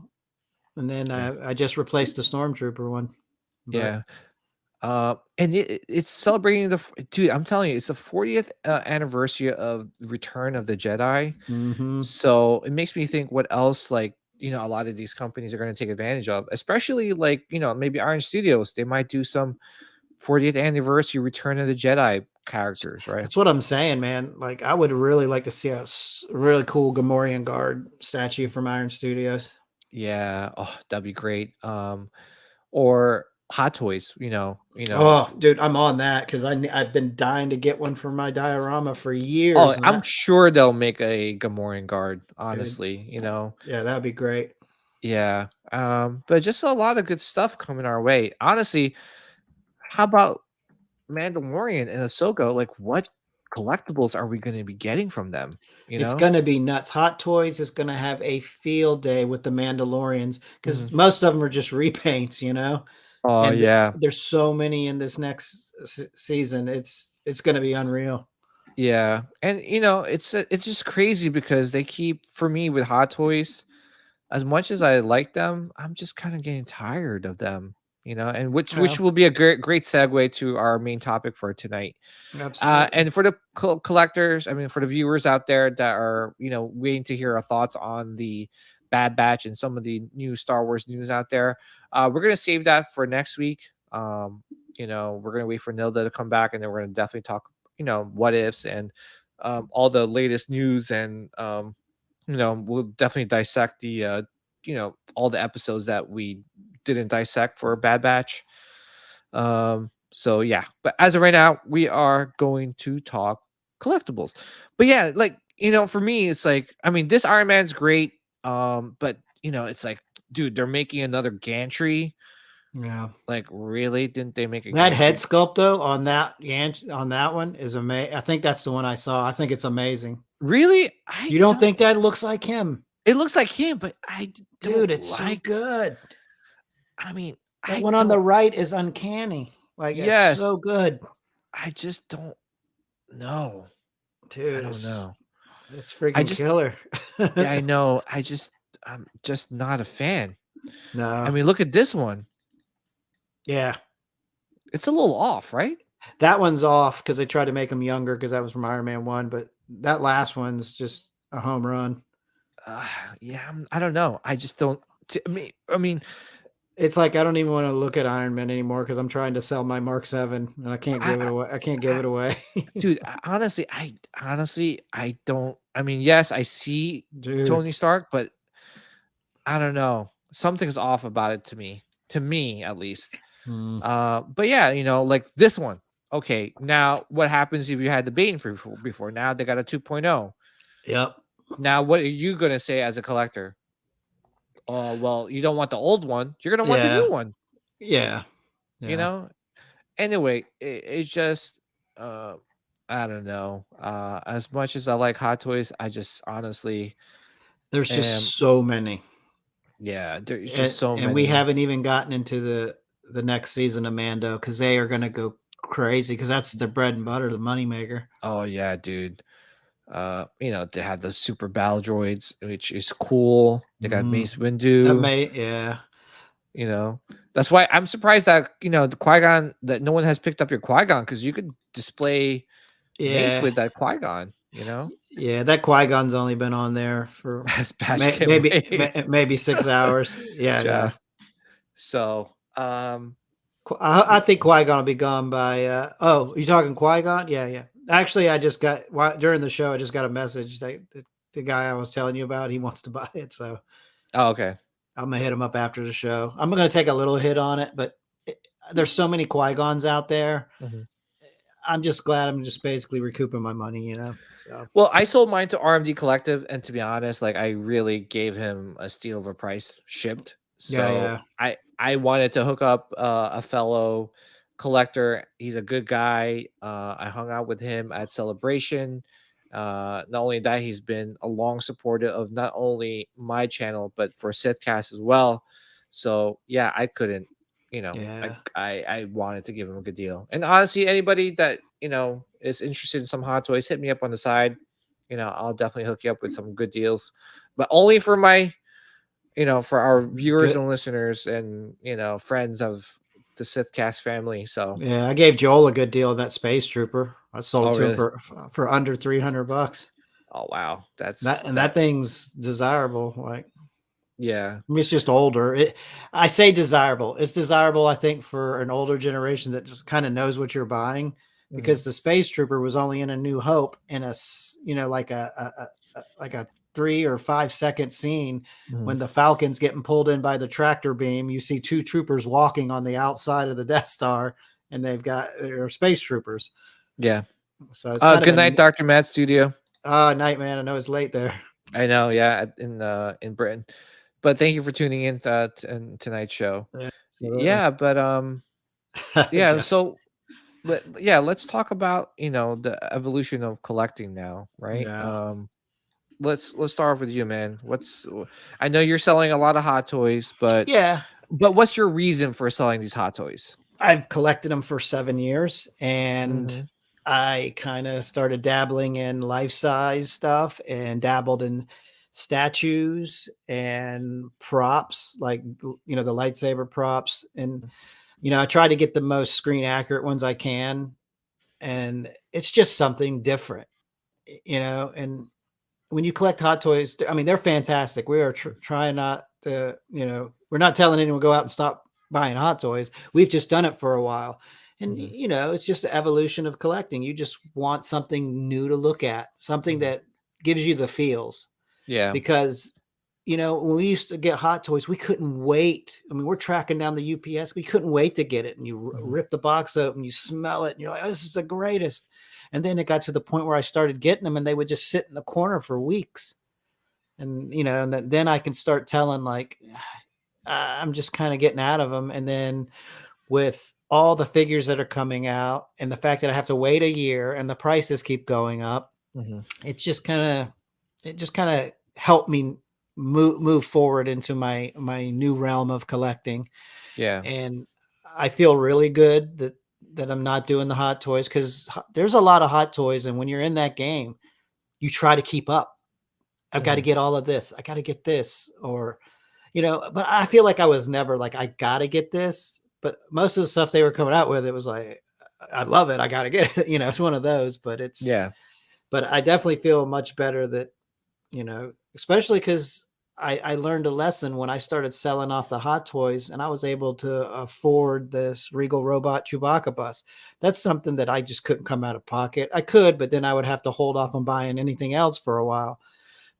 and then Yeah. I just replaced the Stormtrooper one. But Yeah. And it's celebrating dude. I'm telling you, it's the 40th anniversary of Return of the Jedi. mhm. So it makes me think what else, like, a lot of these companies are going to take advantage of, especially like, maybe Iron Studios. They might do some 40th anniversary Return of the Jedi characters, right? That's what I'm saying, man. Like, I would really like to see a really cool Gamorrean Guard statue from Iron Studios. Yeah. Oh, that'd be great. Or Hot Toys, Oh, dude, I'm on that because I've been dying to get one for my diorama for years, Oh, and I'm sure they'll make a Gamorrean guard, dude, honestly, yeah, that'd be great. Yeah. But just a lot of good stuff coming our way. Honestly, how about Mandalorian and Ahsoka? Like, what collectibles are we going to be getting from them? You It's know? gonna be nuts. Hot Toys is gonna have a field day with the Mandalorians because Mhm. most of them are just repaints, Oh and yeah, there's so many in this next season. It's gonna be unreal. yeah, and it's just crazy because they keep for me with Hot Toys. As much as I like them, I'm just kind of getting tired of them. And which Well, will be a great segue to our main topic for tonight. absolutely. And for the collectors, I mean, for the viewers out there that are, waiting to hear our thoughts on the Bad Batch and some of the new Star Wars news out there, we're gonna save that for next week. We're gonna wait for Nilda to come back, and then we're gonna definitely talk, what ifs and all the latest news, and we'll definitely dissect the, all the episodes that we didn't dissect for Bad Batch. So yeah, but as of right now, we are going to talk collectibles. But yeah, like for me, it's like, I mean, this Iron Man's great. But it's like, dude, they're making another gantry. Yeah. Like, really? Didn't they make a That head gantry? sculpt though on that one is amazing. I think that's the one I saw. I think it's amazing. Really? You don't think that looks like him? It looks like him, but I don't Dude, it's so like. good. I mean, That I one on the don't. right is uncanny. Like it's Yes, so good. I just don't know. Dude, I don't know. it's I freaking just, killer. yeah, I know. I'm just not a fan. I No. mean, look at this one. Yeah. It's a little off, right? That one's off because they tried to make him younger because that was from Iron Man 1, but that last one's just a home run. Yeah, I don't know. I just don't. I mean, It's like I don't even want to look at Iron Man anymore because I'm trying to sell my Mark 7 and I can't give it away. I can't give it away. dude. Honestly, I don't. I mean, yes, I see Dude. Tony Stark, but I don't know. Something's off about it to me at least. But yeah, like this one. Okay, now what happens if you had the Bane before? Now they got a 2.0. Yep. Now what are you gonna say as a collector? Well, you don't want the old one. You're gonna want the new one. Yeah. Anyway, it's just I don't know. As much as I like Hot Toys, I just honestly, There's just so many. Yeah, there's just so many. And we haven't even gotten into the next season of Mando because they are going to go crazy because that's the bread and butter, the moneymaker. Oh yeah, dude. They have the super battle droids, which is cool. They got Mace Windu. That's why I'm surprised that the Qui-Gon, that no one has picked up your Qui-Gon, because you could display Mace with that Qui-Gon. Yeah, that Qui-Gon's only been on there for maybe 6 hours. Yeah. So I think Qui-Gon will be gone by you talking Qui-Gon? Yeah. Actually, I just got during the show, I just got a message that the guy I was telling you about, he wants to buy it. So okay. I'm gonna hit him up after the show. I'm gonna take a little hit on it, but there's so many Qui-Gons out there. Mm-hmm. I'm just glad I'm just basically recouping my money, So well, I sold mine to RMD Collective, and to be honest, like I really gave him a steal of a price shipped. So I wanted to hook up a fellow collector. He's a good guy. I hung out with him at Celebration. Not only that, he's been a long supporter of not only my channel but for SithCast as well. So yeah, I couldn't. I wanted to give him a good deal. And honestly, anybody that is interested in some Hot Toys, hit me up on the side. I'll definitely hook you up with some good deals, but only for my for our viewers and listeners and friends of the SithCast family. So yeah, I gave Joel a good deal of that Space Trooper. I sold to him for under $300. Oh wow, that thing's desirable. Like, yeah, I mean, it's just older. I say desirable. It's desirable, I think, for an older generation that just kind of knows what you're buying, because the Space Trooper was only in A New Hope in a like a 3 or 5 second scene when the Falcon's getting pulled in by the tractor beam. You see 2 troopers walking on the outside of the Death Star, and they're space troopers. Yeah. So it's good night, Dr. Matt Studio. Night, man. I know it's late there. I know, yeah, in Britain. But thank you for tuning in to tonight's show. Yeah, but yeah, so let's talk about the evolution of collecting now, right? Yeah. Let's start off with you, man. I know you're selling a lot of Hot Toys, but what's your reason for selling these Hot Toys? I've collected them for 7 years, and I kind of started dabbling in life-size stuff and dabbled in statues and props, like the lightsaber props, and I try to get the most screen accurate ones I can, and it's just something different, and when you collect Hot Toys, I mean, they're fantastic. We are trying not to, we're not telling anyone to go out and stop buying Hot Toys. We've just done it for a while. And, it's just the evolution of collecting. You just want something new to look at, something that gives you the feels. Yeah. Because, when we used to get Hot Toys, we couldn't wait. I mean, we're tracking down the UPS. We couldn't wait to get it. And you rip the box open, you smell it, and you're like, oh, this is the greatest. And then it got to the point where I started getting them and they would just sit in the corner for weeks. And, and then I can start telling like, I'm just kind of getting out of them. And then with all the figures that are coming out and the fact that I have to wait a year and the prices keep going up, it just kind of helped me move forward into my new realm of collecting. Yeah. And I feel really good that I'm not doing the hot toys, because there's a lot of hot toys. And when you're in that game, you try to keep up. I've got to get all of this. I got to get this, or, but I feel like I was never like, I got to get this. But most of the stuff they were coming out with, it was like, I love it. I got to get it. It's one of those, but but I definitely feel much better that, especially because I learned a lesson when I started selling off the hot toys and I was able to afford this Regal Robot Chewbacca bus. That's something that I just couldn't come out of pocket. I could, but then I would have to hold off on buying anything else for a while.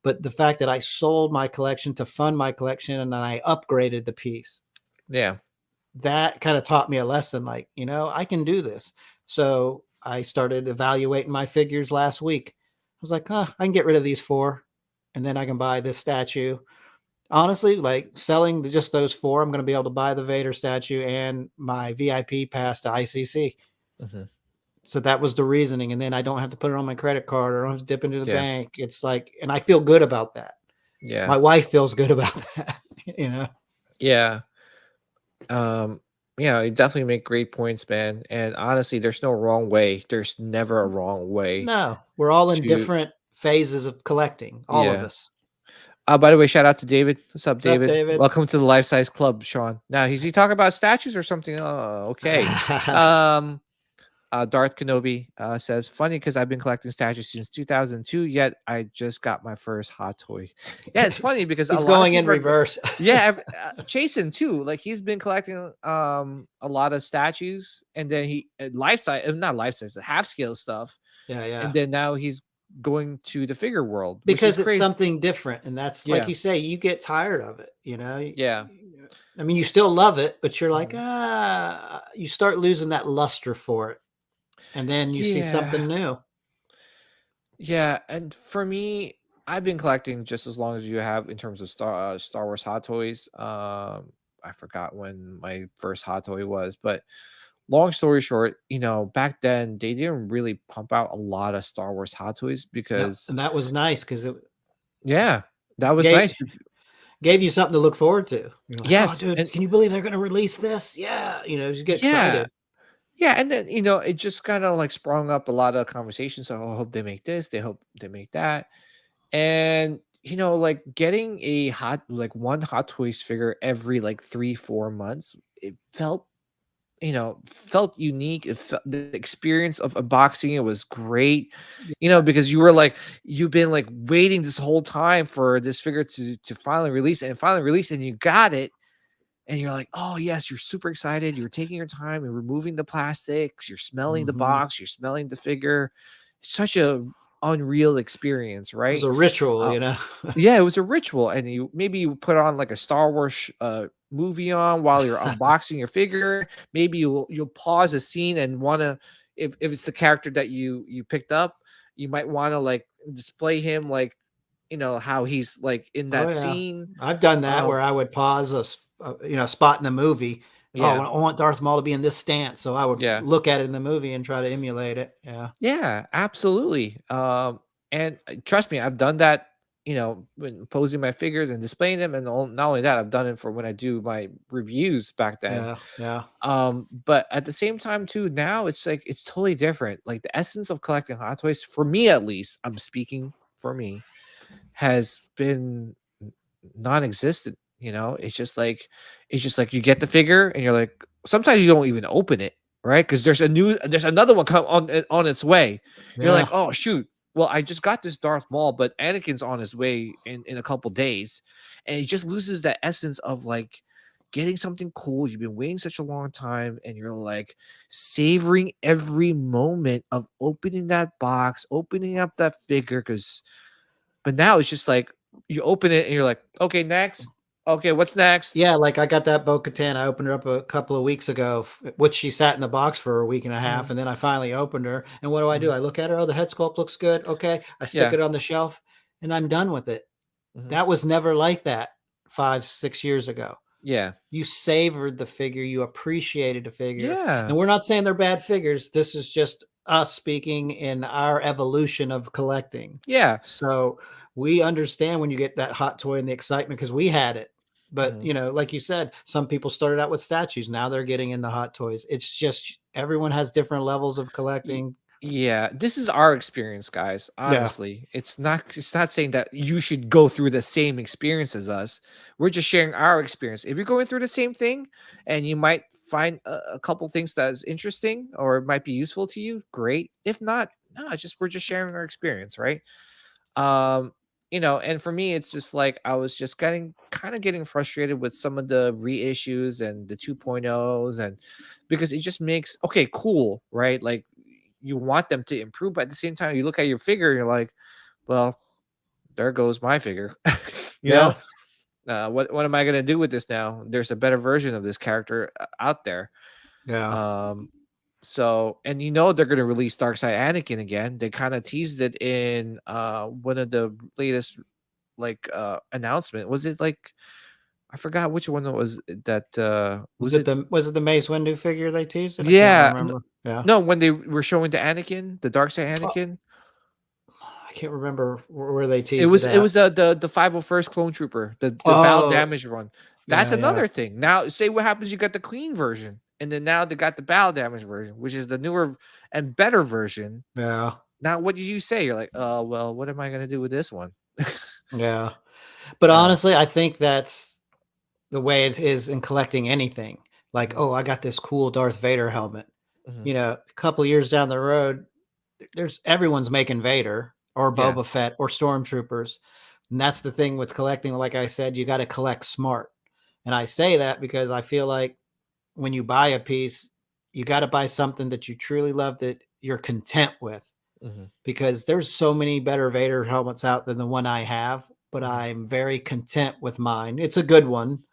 But the fact that I sold my collection to fund my collection and then I upgraded the piece. Yeah. That kind of taught me a lesson, like, I can do this. So I started evaluating my figures last week. I was like, I can get rid of these 4 and then I can buy this statue. Honestly, like selling just those 4, I'm going to be able to buy the Vader statue and my VIP pass to ICC. So that was the reasoning. And then I don't have to put it on my credit card or I don't have to dip into the bank. It's like, and I feel good about that. Yeah. My wife feels good about that, Yeah. You definitely make great points, man. And honestly, there's no wrong way. There's never a wrong way. No, we're all in different phases of collecting, all of us. By the way, shout out to David. What's up, David? David? Welcome to the Life Size Club, Sean. Now, is he talking about statues or something? Oh, okay. Darth Kenobi says, funny because I've been collecting statues since 2002, yet I just got my first hot toy. Yeah, it's funny because he's going in reverse. Jason too. Like he's been collecting a lot of statues, and then he life size, not life size, the half scale stuff. Yeah. And then now he's going to the figure world because it's something different, and that's like you say, you get tired of it. Yeah. I mean, you still love it, but you're like, you start losing that luster for it. And then you see something new. Yeah. And for me, I've been collecting just as long as you have in terms of Star Wars hot toys. I forgot when my first hot toy was, but long story short, back then they didn't really pump out a lot of Star Wars hot toys because and that was nice because that was nice. Gave you something to look forward to. Like, yes, dude, and can you believe they're going to release this? Yeah, you get excited. Yeah, and then it just kind of like sprung up a lot of conversations. So I hope they make this. They hope they make that, and like getting a one Hot Toys figure every like 3-4 months, it felt unique. The experience of unboxing it was great, because you've been like waiting this whole time for this figure to finally release and you got it. And you're like, oh, yes, you're super excited. You're taking your time and removing the plastics. You're smelling the box. You're smelling the figure. It's such a unreal experience, right? It was a ritual, Yeah, it was a ritual. And you put on like a Star Wars movie on while you're unboxing your figure. Maybe you'll pause a scene and want to, if it's the character that you picked up, you might want to like display him like, how he's like in that scene. I've done that where I would pause a spot in the movie. I want Darth Maul to be in this stance, so I would look at it in the movie and try to emulate it. Yeah, absolutely. And trust me, I've done that, when posing my figures and displaying them, and not only that, I've done it for when I do my reviews back then. But at the same time too, now it's like it's totally different. Like the essence of collecting hot toys, for me at least, I'm speaking for me, has been non-existent. It's just like you get the figure and you're like, sometimes you don't even open it, right? Because there's another one come on its way. You're like, oh shoot, well, I just got this Darth Maul, but Anakin's on his way in a couple days, and he just loses that essence of like getting something cool. You've been waiting such a long time, and you're like savoring every moment of opening that box, opening up that figure. But now it's just like you open it and you're like, okay, next. Okay, what's next? Yeah, like I got that Bo-Katan. I opened her up a couple of weeks ago, which she sat in the box for a week and a half, and then I finally opened her. And what do? Mhm. I look at her. Oh, the head sculpt looks good. Okay, I stick Yeah. it on the shelf, and I'm done with it. Mhm. That was never like that 5-6 years ago. Yeah. You savored the figure, you appreciated the figure, Yeah. and we're not saying they're bad figures. This is just us speaking in our evolution of collecting. Yeah. So we understand when you get that hot toy and the excitement because we had it. But Mhm. like you said, some people started out with statues. Now they're getting into hot toys. It's just everyone has different levels of Y- collecting. Yeah, this is our experience, guys. Yeah. Honestly, it's not saying that you should go through the same experience as us. We're just sharing our experience. If you're going through the same thing and you might find a couple things that is interesting or might be useful to you, great. If not, no, we're just sharing our experience, right? Um, and for me, it's just like I was just getting frustrated with some of the reissues and the 2.0s, and because it just makes okay, cool, right? Like you want them to improve, but at the same time, you look at your figure and you're like, well, there goes my figure. you know, Yeah. what am I gonna do with this now? There's a better version of this character out there. Yeah. Um, so and they're gonna release Darkside Anakin again. They kind of teased it in one of the latest like announcement. Was it like I forgot which one it was that Was was it it the Mace Windu figure they teased it? I can't yeah remember. Yeah. no when they were showing the Anakin, the Darkside Anakin. I can't remember where they It teased it was it at. was the 501st clone trooper, the battle Oh, damage one. That's yeah, yeah, another thing. Now, say what happens, you got the clean version, and then now they got the battle damage version, which is the newer and better version. yeah, Now, what do you say? You're like, oh well, what am I gonna do with this one? yeah. But uh, honestly, I think that's the way it is in collecting anything. Like, mhm, oh, I got this cool Darth Vader helmet. mhm, A couple years down the road, there's everyone's making Vader or yeah, Boba Fett or Stormtroopers. And that's the thing with collecting. Like I said, you got to collect smart. And I say that because I feel like when you buy a piece, you got to buy something that you truly love that you're content with. mhm, Because there's so many better Vader helmets out than the one I have, but mhm, I'm very content with mine. It's a good one,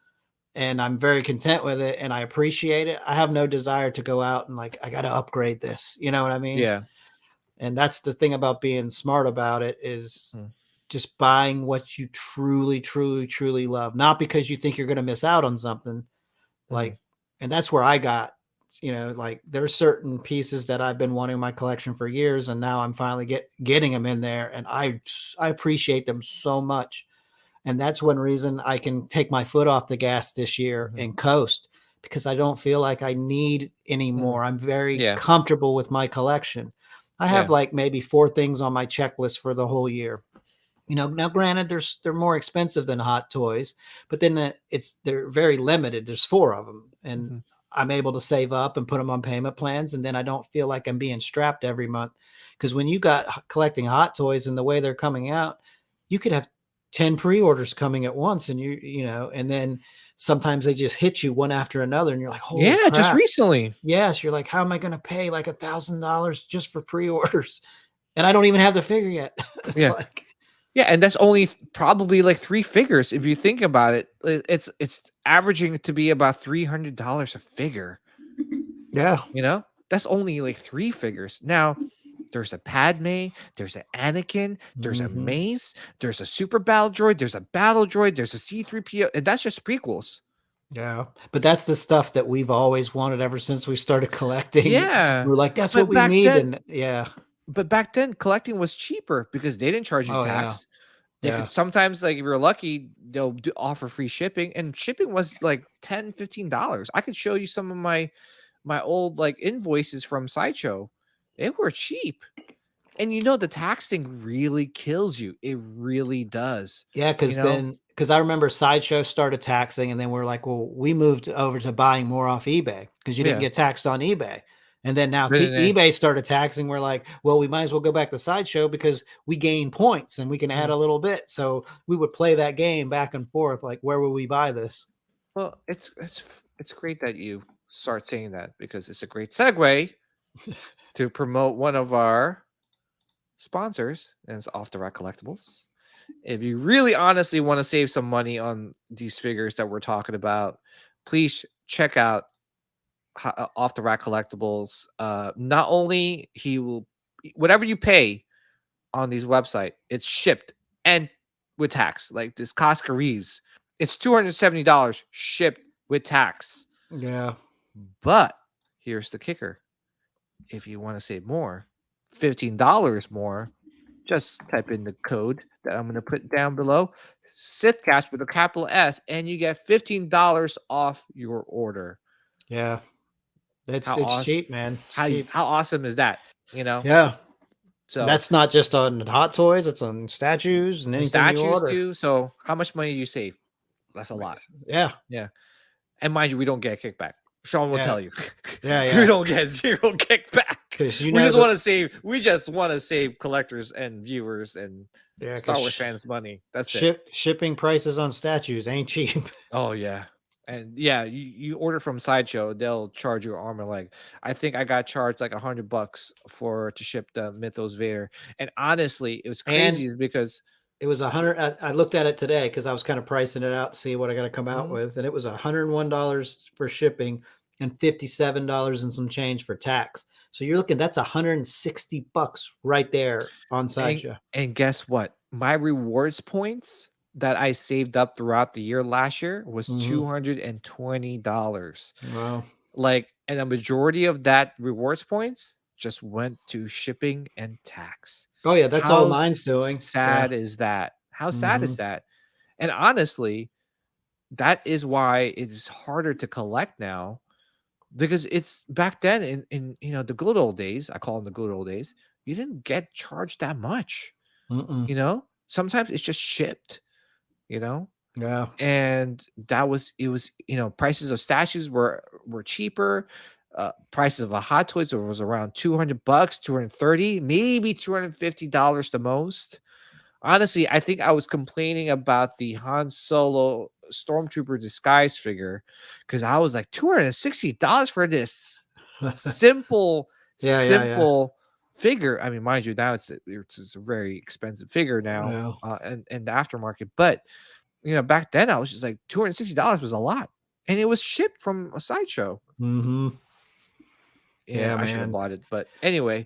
and I'm very content with it, and I appreciate it. I have no desire to go out and like I got to upgrade this. You know what I mean? yeah, And that's the thing about being smart about it is mhm, just buying what you truly, truly, truly love, not because you think you're going to miss out on something. mhm, Like, and that's where I got, like there's certain pieces that I've been wanting in my collection for years, and now I'm finally getting them in there, and I appreciate them so much. And that's one reason I can take my foot off the gas this year mhm, and coast because I don't feel like I need any mhm. more. I'm very Yeah, comfortable with my collection. I have yeah, like maybe 4 things on my checklist for the whole year. Now granted, they're more expensive than hot toys, but then they're very limited. There's 4 of them, and mhm, I'm able to save up and put them on payment plans, and then I don't feel like I'm being strapped every month. Because when you got collecting hot toys and the way they're coming out, you could have 10 pre-orders coming at once, and and then sometimes they just hit you one after another, and you're like, holy yeah. Just crap. recently, Yes, you're like, how am I going to pay like $1,000 just for pre-orders? And I don't even have the figure yet. It's yeah. like, Yeah, and that's only probably like 3 figures if you think about it. It's averaging to be about $300 a figure, yeah. you know? That's only like 3 figures. Now, there's a Padme, there's an Anakin, there's a Mhm. Mace, there's a Super Battle Droid, there's a Battle Droid, there's a C-3PO, and that's just prequels. Yeah, but that's the stuff that we've always wanted ever since we started collecting. Yeah. We're like, "That's what But we back need," then and yeah. but back then collecting was cheaper because they didn't charge you Oh, yeah. tax. They Yeah. could sometimes, like, if you're lucky, they'll offer free shipping, and shipping was like $10-15. I could show you some of my old like invoices from Sideshow. They were cheap. And the tax thing really kills you. It really does. Yeah, You know? because I remember Sideshow started taxing, and then we're like, "Well, we moved over to buying more off eBay because you didn't Yeah. get taxed on eBay." And then now But then eBay started taxing, we're like, "Well, we might as well go back to Sideshow because we gain points and we can add mhm. a little bit." So, we would play that game back and forth, like, "Where will we buy this?" Well, it's great that you start saying that because it's a great segue to promote one of our sponsors, and it's Off the Rack Collectibles. if you really honestly want to save some money on these figures that we're talking about, please check out Off the Rack Collectibles. Not only he will, whatever you pay on these website, it's shipped and with tax. Like this Costco Reeves, it's $270 shipped with tax. Yeah. But here's the kicker: if you want to save more, $15 more, just type in the code that I'm going to put down below, SithCast with a capital S, and you get $15 off your order. Yeah. It's How cheap, man. It's cheap. How awesome is that? You know? Yeah. So That's not just on Hot Toys, it's on statues and anything you statues order. too. So how much money do you save? That's a lot. Yeah. Yeah. And mind you, we don't get a kickback. Sean will tell you. Yeah. We don't get zero kickback. Because We just want to save. We just want to save collectors and viewers and Star Wars fans money. That's it. Shipping prices on statues ain't cheap. Oh yeah. And yeah, you order from Sideshow, they'll charge you arm and leg. I think I got charged like $100 to ship the Mythos Vader. And honestly, it was crazy because it was $100. I looked at it today because I was kind of pricing it out to see what I got to come out with, and it was $101 for shipping and $57 and some change for tax. So you're looking, that's $160 right there on Sideshow. And guess what? My rewards points that I saved up throughout the year last year was $220. Wow. Like, and a majority of that rewards points just went to shipping and tax. Oh yeah, that's all mine's doing. Sad is that? How sad is that? And honestly, that is why it is harder to collect now, because it's back then in the good old days. I call them the good old days. You didn't get charged that much. Sometimes it's just shipped. Yeah. And it was prices of statues were cheaper. Prices of a Hot Toys was around $200, $230, maybe $250 the most. Honestly, I think I was complaining about the Han Solo Stormtrooper disguise figure because I was like, $260 for this simple figure. I mean, mind you, now it's a very expensive figure now, and the aftermarket. But back then I was just like, $260 was a lot, and it was shipped from a Sideshow. Yeah, I should have bought it, but anyway,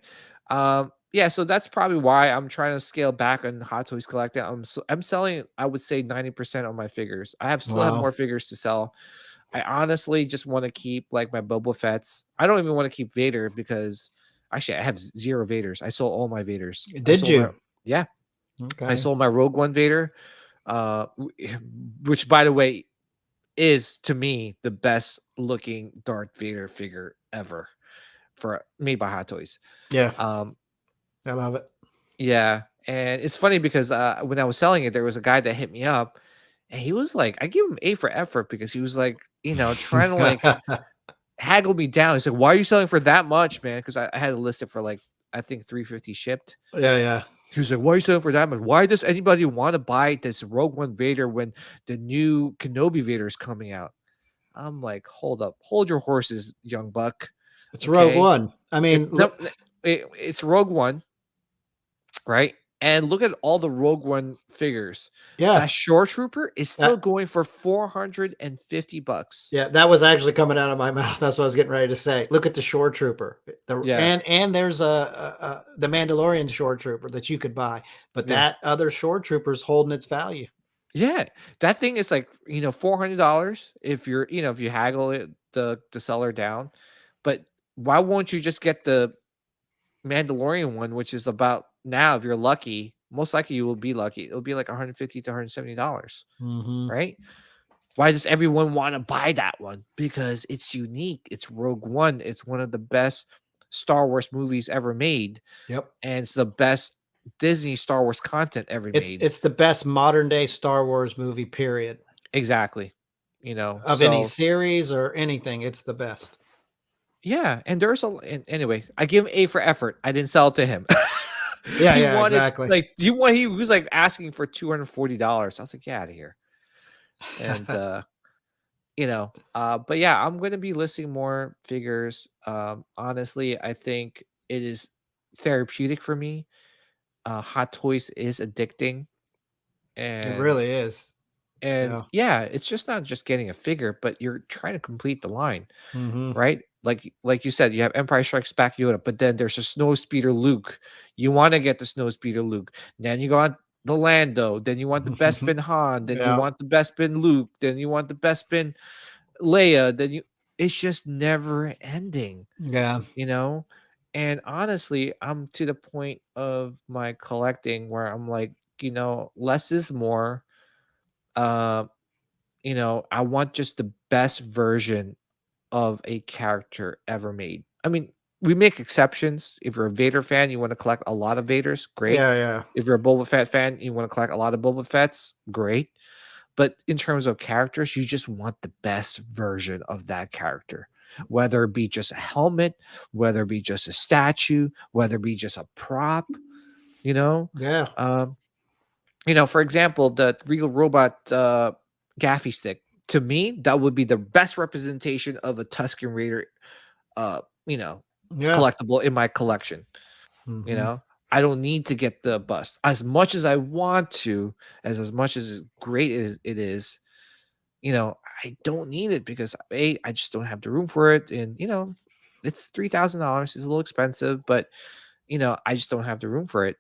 so that's probably why I'm trying to scale back on Hot Toys collecting. I'm selling, I would say 90% of my figures. I still have more figures to sell. I honestly just want to keep like my Boba Fett's. I don't even want to keep Vader because actually I have 0 Vaders. I sold all my Vaders. Did you? Yeah. Okay. I sold my Rogue One Vader, which by the way is to me the best looking Darth Vader figure ever made by Hot Toys. Yeah. I love it. Yeah. And it's funny because when I was selling it, there was a guy that hit me up and he was like, I give him A for effort because he was like, trying to like haggle me down. He's like, why are you selling for that much, man? Because I had to list it for like, I think $350 shipped. Yeah. He was like, why are you selling for that much? Why does anybody want to buy this Rogue One Vader when the new Kenobi Vader is coming out? I'm like, hold up. Hold your horses, young buck. It's Rogue One. I mean, it's Rogue One, right? And look at all the Rogue One figures. Yeah. That Shore Trooper is still going for $450. Yeah, that was actually coming out of my mouth. That's what I was getting ready to say. Look at the Shore Trooper. And there's the Mandalorian Shore Trooper that you could buy. But that other Shore Trooper's holding its value. Yeah. That thing is like, $400 if you're, if you haggle it, the seller down. But why won't you just get the Mandalorian one, which is about now, if you're lucky, most likely you will be lucky. It'll be like $150 to $170, right? Why does everyone want to buy that one? Because it's unique. It's Rogue One. It's one of the best Star Wars movies ever made. Yep. And it's the best Disney Star Wars content ever made. It's the best modern day Star Wars movie, period. Exactly. Of any series or anything, it's the best. Yeah, and anyway, I give him A for effort. I didn't sell it to him. Exactly. Like, he was like asking for $240. I was like, get out of here. And but yeah, I'm going to be listing more figures. Honestly, I think it is therapeutic for me. Hot Toys is addicting. It And really is. Yeah. yeah, it's just not just getting a figure, but you're trying to complete the line, Hmm. right? Like you said, you have Empire Strikes Back Yoda, but then there's a Snowspeeder Luke. You want to get the Snowspeeder Luke. Then you got the Lando. Then you want the Bespin Han. Then you Yeah. want the Bespin Luke. Then you want the Bespin Leia. Then you. It's just never ending, Yeah. you know. And honestly, I'm to the point of my collecting where I'm like, less is more. Uh, I want just the best version of a character ever made. I mean, we make exceptions. If you're a Vader fan, you want to collect a lot of Vaders, great. Yeah. Yeah. If you're a Boba Fett fan, you want to collect a lot of Boba Fetts, great. But in terms of characters, you just want the best version of that character, whether it be just a helmet, whether it be just a statue, whether it be just a prop, you know. Yeah. Um, for example, the Regal Robot gaffy stick. To me, that would be the best representation of a Tusken Raider, uh, you know, Yeah. collectible in my collection. You Hmm. know, I don't need to get the bust as much as I want to, as much as great it is. I don't need it because I just don't have the room for it, and it's $3,000. It's a little expensive, but I just don't have the room for it.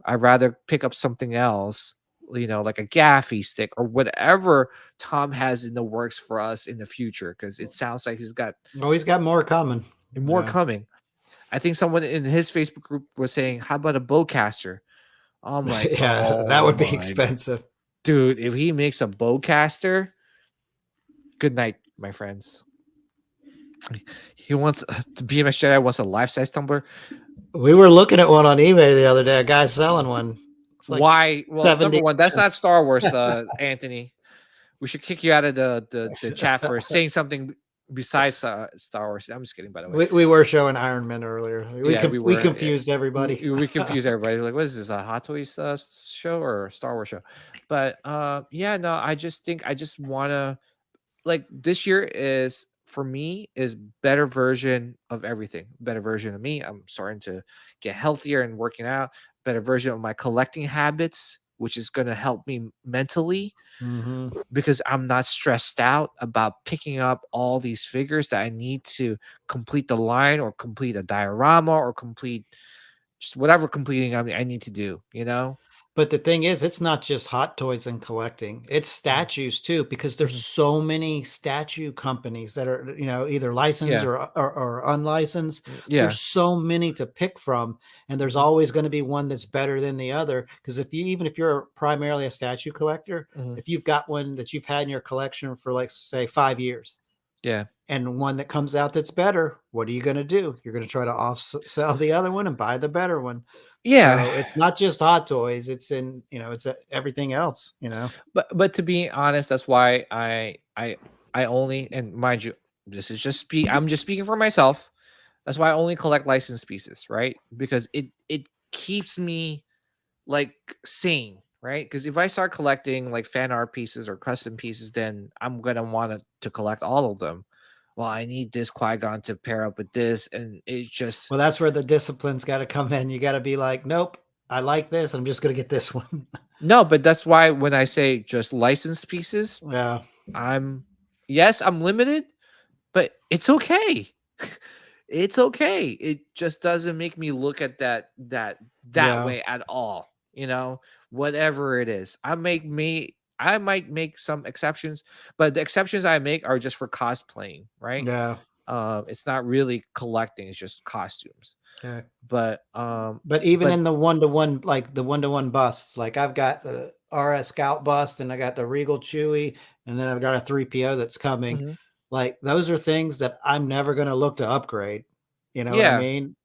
I'd rather pick up something else, like a gaffy stick or whatever Tom has in the works for us in the future, because it sounds like he's got Oh, he's got more coming. more coming. I think someone in his Facebook group was saying, "How about a bowcaster?" I'm like, Yeah, that "Oh would be my expensive. dude, if he makes a bowcaster, good night, my friends." He wants the BMX Jedi wants a life-size tumbler. We were looking at one on eBay the other day. A guy selling one. It's like Why? Well, number 70. one, that's not Star Wars, Anthony. We should kick you out of the chat for saying something besides Star Wars. I'm just kidding, by the way. We were showing Iron Man earlier. Yeah, we were. Confused everybody. We confuse everybody. Like, what is this, a Hot Toys show or a Star Wars show? But yeah, no, I just think I just want to, like, this year is for me is better version of everything. Better version of me. I'm starting to get healthier and working out. Better version of my collecting habits, which is going to help me mentally, Hmm. because I'm not stressed out about picking up all these figures that I need to complete the line or complete a diorama or complete just whatever completing I need to do. But the thing is, it's not just hot toys and collecting. It's Mhm. statues too, because there's Mhm. so many statue companies that are, either licensed Yeah. or unlicensed. Yeah. There's so many to pick from, and there's Mhm. always going to be one that's better than the other. Because even if you're primarily a statue collector, Mhm. if you've got one that you've had in your collection for, like, say, 5 years, Yeah. and one that comes out that's better, what are you going to do? You're going to try to sell the other one and buy the better one. Yeah. So it's not just hot toys; it's everything else. But to be honest, that's why I only, and mind you, this is just I'm just speaking for myself. That's why I only collect licensed pieces, right? Because it keeps me like sane, right? Because if I start collecting like fan art pieces or custom pieces, then I'm gonna want to collect all of them. Well, I need this Qui-Gon to pair up with this, and it just Well, that's where the discipline's got to come in. You got to be like, nope, I like this. I'm just going to get this one. no. But that's why when I say just licensed pieces, Yeah, I'm limited, but it's okay. It's okay. It just doesn't make me look at that yeah, way at all. Whatever it is. I might make some exceptions, but the exceptions I make are just for cosplaying, right? yeah. It's not really collecting, it's just costumes. Okay. But But even but in the one-to-one, like the one-to-one busts, like I've got the RS Scout bust and I got the Regal Chewy, and then I've got a 3PO that's coming. mhm. Like those are things that I'm never going to look to upgrade. You know what I Yeah, mean?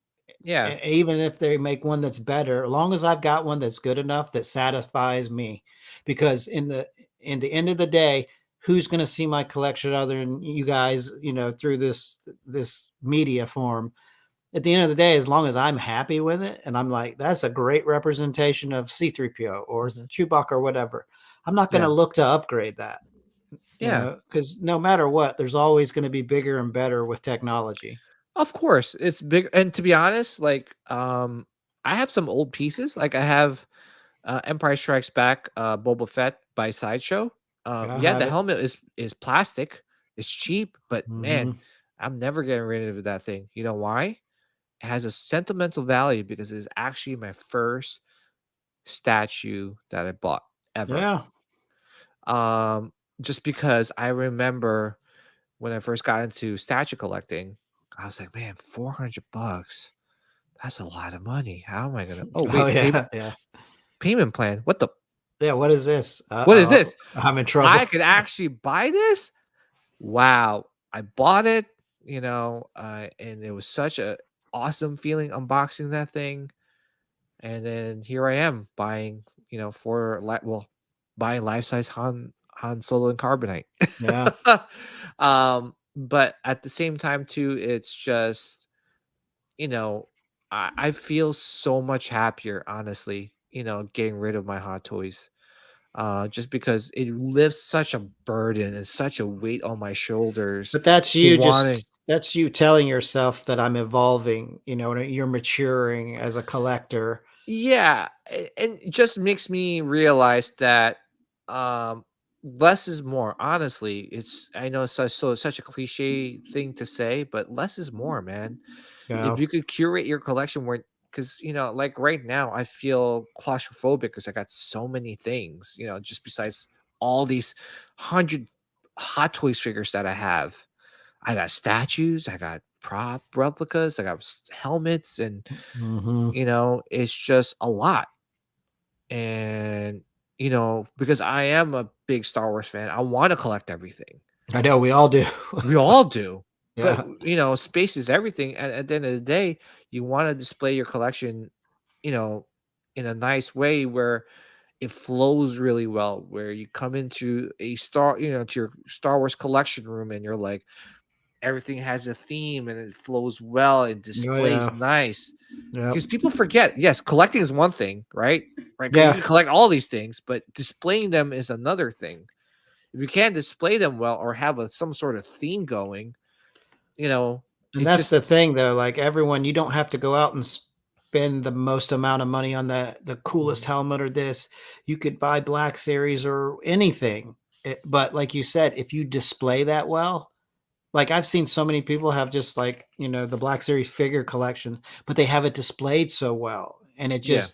yeah, Even if they make one that's better, as long as I've got one that's good enough that satisfies me, because in the end of the day, who's going to see my collection other than you guys? Through this media form. At the end of the day, as long as I'm happy with it, and I'm like, that's a great representation of C3PO or mhm, Chewbacca or whatever, I'm not going yeah, to look to upgrade that. yeah. Because no matter what, there's always going to be bigger and better with technology. Of course, it's big. And to be honest, like I have some old pieces. Like I have Empire Strikes Back, Boba Fett by Sideshow. I Yeah, have the it. helmet is plastic. It's cheap, but man, Mhm. I'm never getting rid of that thing. You know why? It has a sentimental value because it's actually my first statue that I bought ever. Yeah. Just because I remember when I first got into statue collecting, I was like, man, $400. That's a lot of money. How am I gonna? Oh Oh wait, yeah, yeah, payment plan. What the? yeah. What is this? What is this? I'm in trouble. I could actually buy this. Wow, I bought it. And it was such a awesome feeling unboxing that thing. And then here I am buying, buying life size Han Solo and Carbonite. Yeah. But at the same time too, it's just, you know, I feel so much happier, honestly, getting rid of my Hot Toys. Just because it lifts such a burden and such a weight on my shoulders But that's to you wanting. just that's you telling yourself that I'm evolving, and you're maturing as a collector. Yeah, and it just makes me realize that um less is more. Honestly, I know it's such a cliche thing to say, but less is more, man. If Yeah. you could curate your collection where, because like right now I feel claustrophobic because I got so many things, just besides all these 100 Hot Toys figures that I have. I got statues, I got prop replicas, I got helmets, and Hmm. it's just a lot. And because I am a big Star Wars fan, I want to collect everything. I know we all do. We It's like, all do. But yeah. space is everything. And at the end of the day, you want to display your collection, you know, in a nice way where it flows really well, where you come into to your Star Wars collection room and you're like, everything has a theme and it flows well, it Oh displays yeah. nice. Yep. Because people forget, yes, collecting is one thing, right? Right. 'Cause you Yeah. can collect all these things, but displaying them is another thing. If you can't display them well or have some sort of theme going, you know, And it that's just the thing though, like everyone, you don't have to go out and spend the most amount of money on the coolest Mhm. helmet or this. You could buy Black Series or anything. But like you said, if you display that well, like I've seen so many people have just like, the Black Series figure collection, but they have it displayed so well. And it yeah.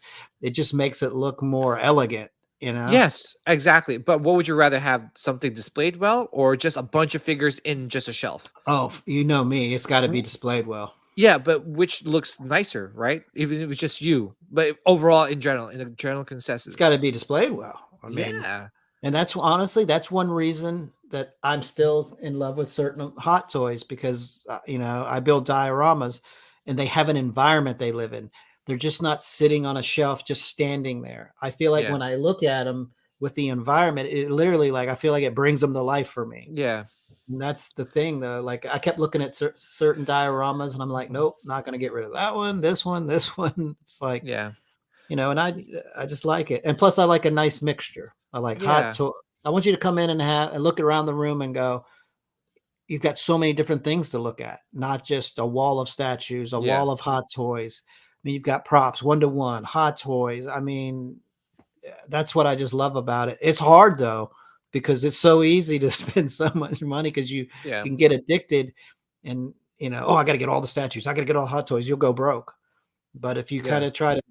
just makes it look more elegant, you know? Yes, exactly. But what would you rather have, something displayed well or just a bunch of figures in just a shelf? Oh, you know me, it's got to be displayed well. Yeah, but which looks nicer, right? Even if it's just you, but overall, in a general It's consensus. got to be displayed well. I mean, Yeah, and that's honestly, that's one reason that I'm still in love with certain Hot Toys because, I build dioramas and they have an environment they live in. They're just not sitting on a shelf, just standing there. I feel like yeah, when I look at them with the environment, it literally, like, I feel like it brings them to life for me. yeah. And that's the thing, though. Like, I kept looking at certain dioramas and I'm like, Mhm. nope, not going to get rid of that one, this one, this one. It's like, Yeah, and I just like it. And plus I like a nice mixture. I like hot yeah, to I want you to come in and look around the room and go, you've got so many different things to look at, not just a wall of statues, a yeah, wall of hot toys. I mean, you've got props, 1-to-1, hot toys. I mean, that's what I just love about it. It's hard though, because it's so easy to spend so much money because you yeah, can get addicted and oh, I got to get all the statues. I got to get all hot toys. You'll go broke. But if you kind yeah, of try to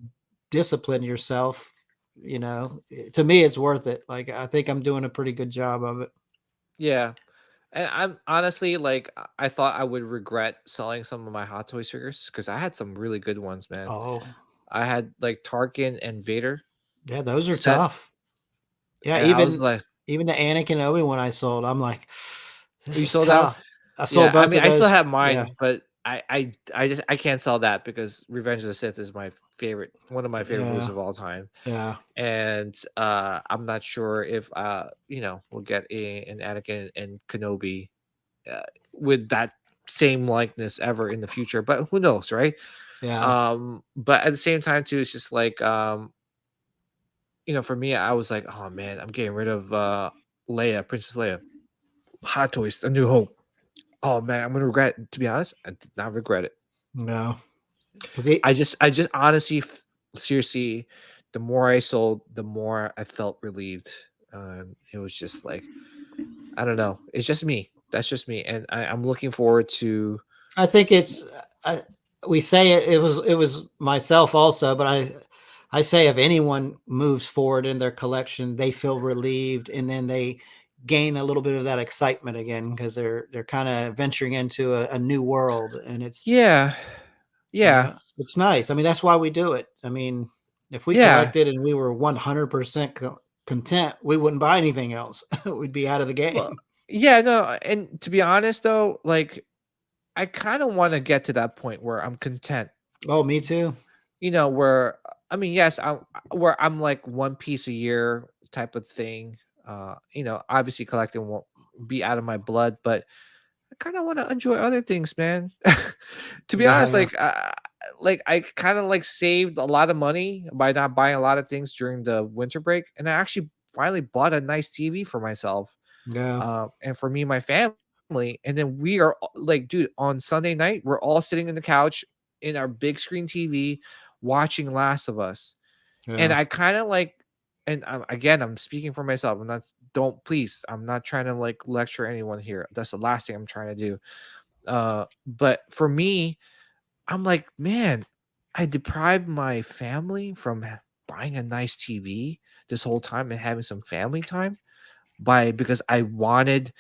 discipline yourself, to me, it's worth it. Like, I think I'm doing a pretty good job of it. yeah. And I'm honestly like, I thought I would regret selling some of my Hot Toys figures because I had some really good ones, man. Oh, I had like Tarkin and Vader yeah, those are set, tough. Yeah, and I was even like, even the Anakin Obi-Wan I sold, I'm like, this "You is sold out?" tough. I sold Yeah, I both mean, of I still those. have Yeah, mine, but I can't sell that because Revenge of the Sith is my favorite, one of my favorite movies yeah, of all time. yeah, And I'm not sure if we'll get an Anakin and Kenobi uh, with that same likeness ever in the future, but who knows, right? yeah. But at the same time too, it's just like for me, I was like, oh man, I'm getting rid of Leia, Princess Leia, Hot Toys, A New Hope. Oh man, I'm gonna regret it. To be honest, I did not regret it. No, because I just honestly, seriously, the more I sold, the more I felt relieved. It was just like, I don't know. It's just me. That's just me, and I'm looking forward to. I think it's we say it was myself also, but I say if anyone moves forward in their collection, they feel relieved, and then they gain a little bit of that excitement again because they're kind of venturing into a new world, and it's Yeah, yeah, it's nice. I mean, that's why we do it. I mean, if we yeah. collected and we were 100% content, we wouldn't buy anything else. We'd be out of the Well, game. yeah, no, and to be honest though, like I kind of want to get to that point where I'm content. Oh, me too. Where I mean, yes, where I'm like one piece a year type of thing. Obviously collecting won't be out of my blood, but I kind of want to enjoy other things, man. To be Yeah, honest, yeah, like I kind of like saved a lot of money by not buying a lot of things during the winter break, and I actually finally bought a nice TV for myself, yeah. and for me and my family. And then we are like, dude, on Sunday night, we're all sitting in the couch in our big screen TV watching Last of Us. And Yeah. I kind of like, and again, I'm speaking for myself. I'm not trying to like lecture anyone here. That's the last thing I'm trying to do. But for me, I'm like, man, I deprived my family from buying a nice TV this whole time and having some family time because I wanted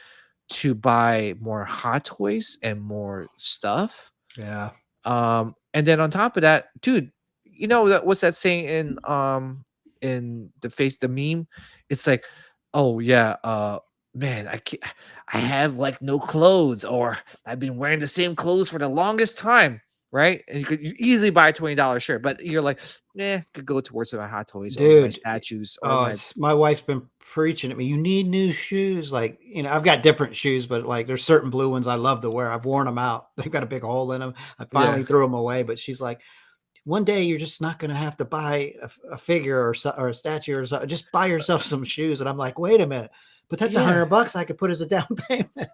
to buy more Hot Toys and more stuff. Yeah. And then on top of that, dude, what's that saying in the meme? It's like, oh yeah, man, I have like no clothes, or I've been wearing the same clothes for the longest time, right? And you easily buy a $20 shirt, but you're like, could go towards my Hot Toys or my Dude, statues or oh, my it's my wife's been preaching at me. You need new shoes. Like, I've got different shoes, but like there's certain blue ones I love to wear. I've worn them out. They've got a big hole in them. I yeah. finally threw them away, but she's like, one day you're just not going to have to buy a figure or a statue or so. Just buy yourself some shoes. And I'm like, wait a minute, but that's Yeah. $100 I could put as a down payment.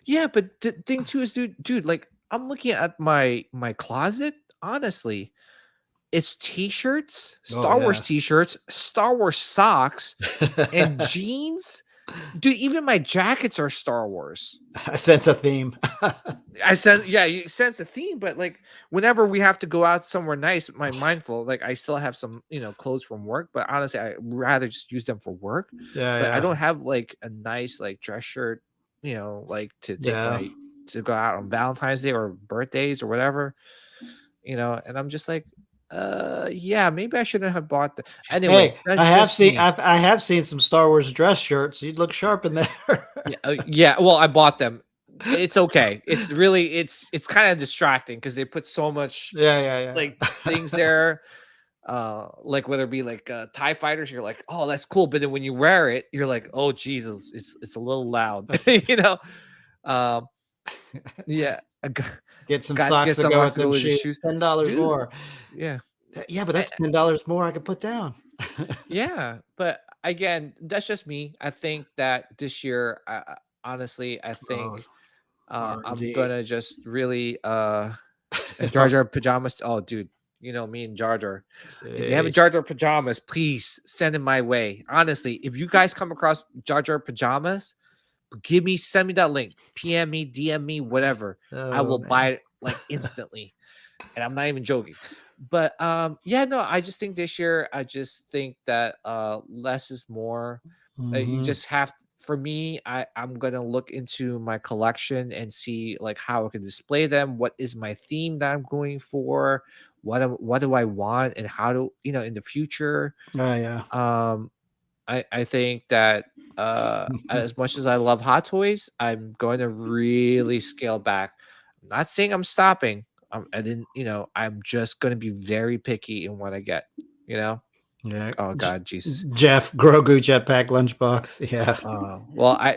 Yeah, but the thing too is, dude, like I'm looking at my closet. Honestly, it's t-shirts, Star Wars yes. t-shirts, Star Wars socks, and jeans. Dude, even my jackets are Star Wars. I sense a theme. You sense the theme, but like whenever we have to go out somewhere nice, my mindful, like I still have some, clothes from work, but honestly, I rather just use them for work. Yeah, But I yeah. don't have like a nice like dress shirt, like to take Yeah. to go out on Valentine's Day or birthdays or whatever, and I'm just like, yeah, maybe I shouldn't have bought the anyway. Hey, That's I have just seen me. I have seen some Star Wars dress shirts. You'd look sharp in there. Yeah, well, I bought them. It's okay. It's really it's kind of distracting because they put so much Yeah. like things there. Like whether it be like TIE fighters, you're like, oh, that's cool. But then when you wear it, you're like, oh Jesus, it's a little loud. Yeah. Get some Got to socks get to some go socks with to go them with the shoes. shoes. $10 Dude, more. yeah. Yeah, but that's $10 more I could put down. Yeah, but again, that's just me. I think that this year, honestly, I think I'm R&D. gonna just really and Jar Jar pajamas. Oh, dude, me and Jar Jar. If you have a Jar Jar pajamas, please send them my way. Honestly, if you guys come across Jar Jar pajamas, send me that link. PM me, DM me, whatever. I will buy it like instantly. And I'm not even joking. But yeah, no, I just think this year, I just think that less is more. You just have, for me, I'm gonna look into my collection and see like how I can display them. What is my theme that I'm going for? What do I want, and how do in the future? Oh yeah. I think that as much as I love Hot Toys, I'm going to really scale back. I'm not saying I'm stopping. I didn't, I'm just going to be very picky in what I get, Yeah. Oh God, Jesus. Jeff Grogu jetpack lunchbox. Yeah. Well,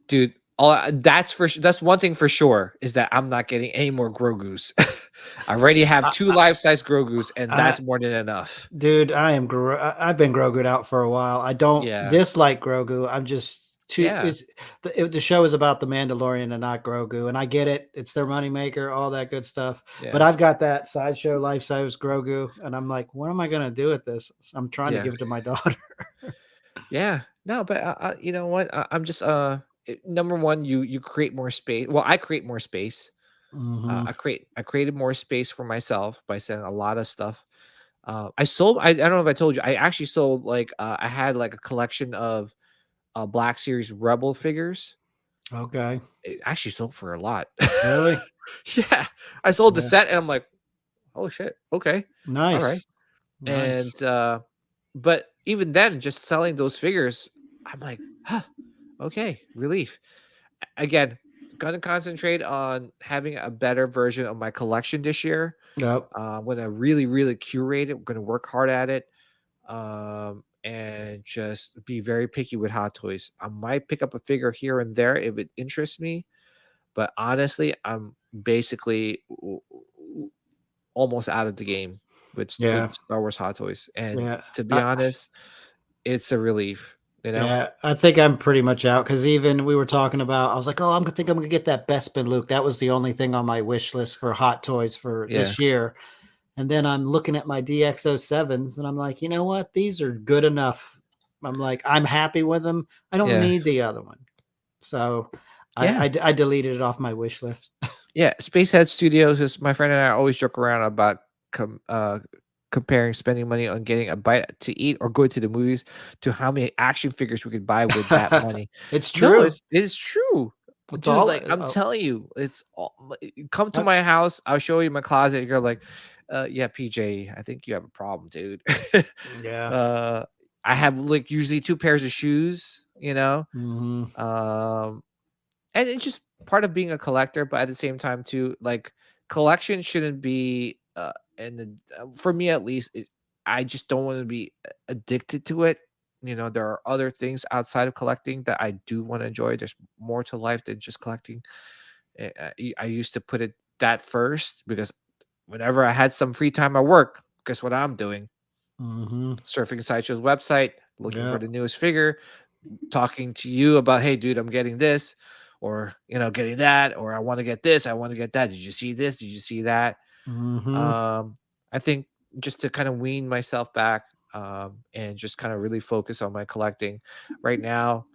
dude, that's one thing for sure is that I'm not getting any more Grogus. I already have 2 life-size Grogus, and that's more than enough. Dude, I've been Grogu'd out for a while. I don't dislike Grogu. I'm just Yeah. The show is about the Mandalorian and not Grogu, and I get it. It's their moneymaker, all that good stuff. But Yeah. I've got that sideshow life size Grogu, and I'm like, what am I gonna do with this? I'm trying to Yeah. give it to my daughter. Yeah. No, but you know what? I'm just number one, you create more space. Well, I create more space. Hmm. I created more space for myself by selling a lot of stuff. I sold. I don't know if I told you. I actually sold like I had like a collection of Black Series Rebel figures. Okay. It actually sold for a lot. Really? Yeah, I sold the Yeah. set, and I'm like, oh shit, okay, all right. Nice. Nice. And but even then, just selling those figures, I'm like, huh, okay, relief. Again, gonna concentrate on having a better version of my collection this year. Yep. I'm gonna really, really curate it. I'm gonna work hard at it, and just be very picky with Hot Toys. I might pick up a figure here and there if it interests me, but honestly, I'm basically almost out of the game with Yeah. Star Wars Hot Toys. And Yeah. to be honest, it's a relief, you know? Yeah, I think I'm pretty much out because even we were talking about, I was like, oh, I'm gonna get that Bespin Luke. That was the only thing on my wish list for Hot Toys for Yeah. this year. And then I'm looking at my DX07s and I'm like, you know what? These are good enough. I'm like, I'm happy with them. I don't Yeah. need the other one. So Yeah. I deleted it off my wish list. Yeah. Spacehead Studios is my friend and I always joke around about comparing spending money on getting a bite to eat or going to the movies to how many action figures we could buy with that money. It's No, true. it's true. It's Dude, all like I'm oh, telling you, it's all, come to I- my house. I'll show you my closet. You're like, yeah, PJ, I think you have a problem, dude. yeah. uh, I have like usually 2 pairs of shoes, you know. Hmm. And it's just part of being a collector, but at the same time too, like collection shouldn't be for me at least, I just don't want to be addicted to it. You know, there are other things outside of collecting that I do want to enjoy. There's more to life than just collecting. I used to put it that first because whenever I had some free time at work, guess what I'm doing? Hmm. Surfing Sideshow's website, looking for Yeah. the newest figure, talking to you about, hey, dude, I'm getting this, or getting that, or I want to get this, I want to get that. Did you see this? Did you see that? Hmm. I think just to kind of wean myself back, and just kind of really focus on my collecting. Right now,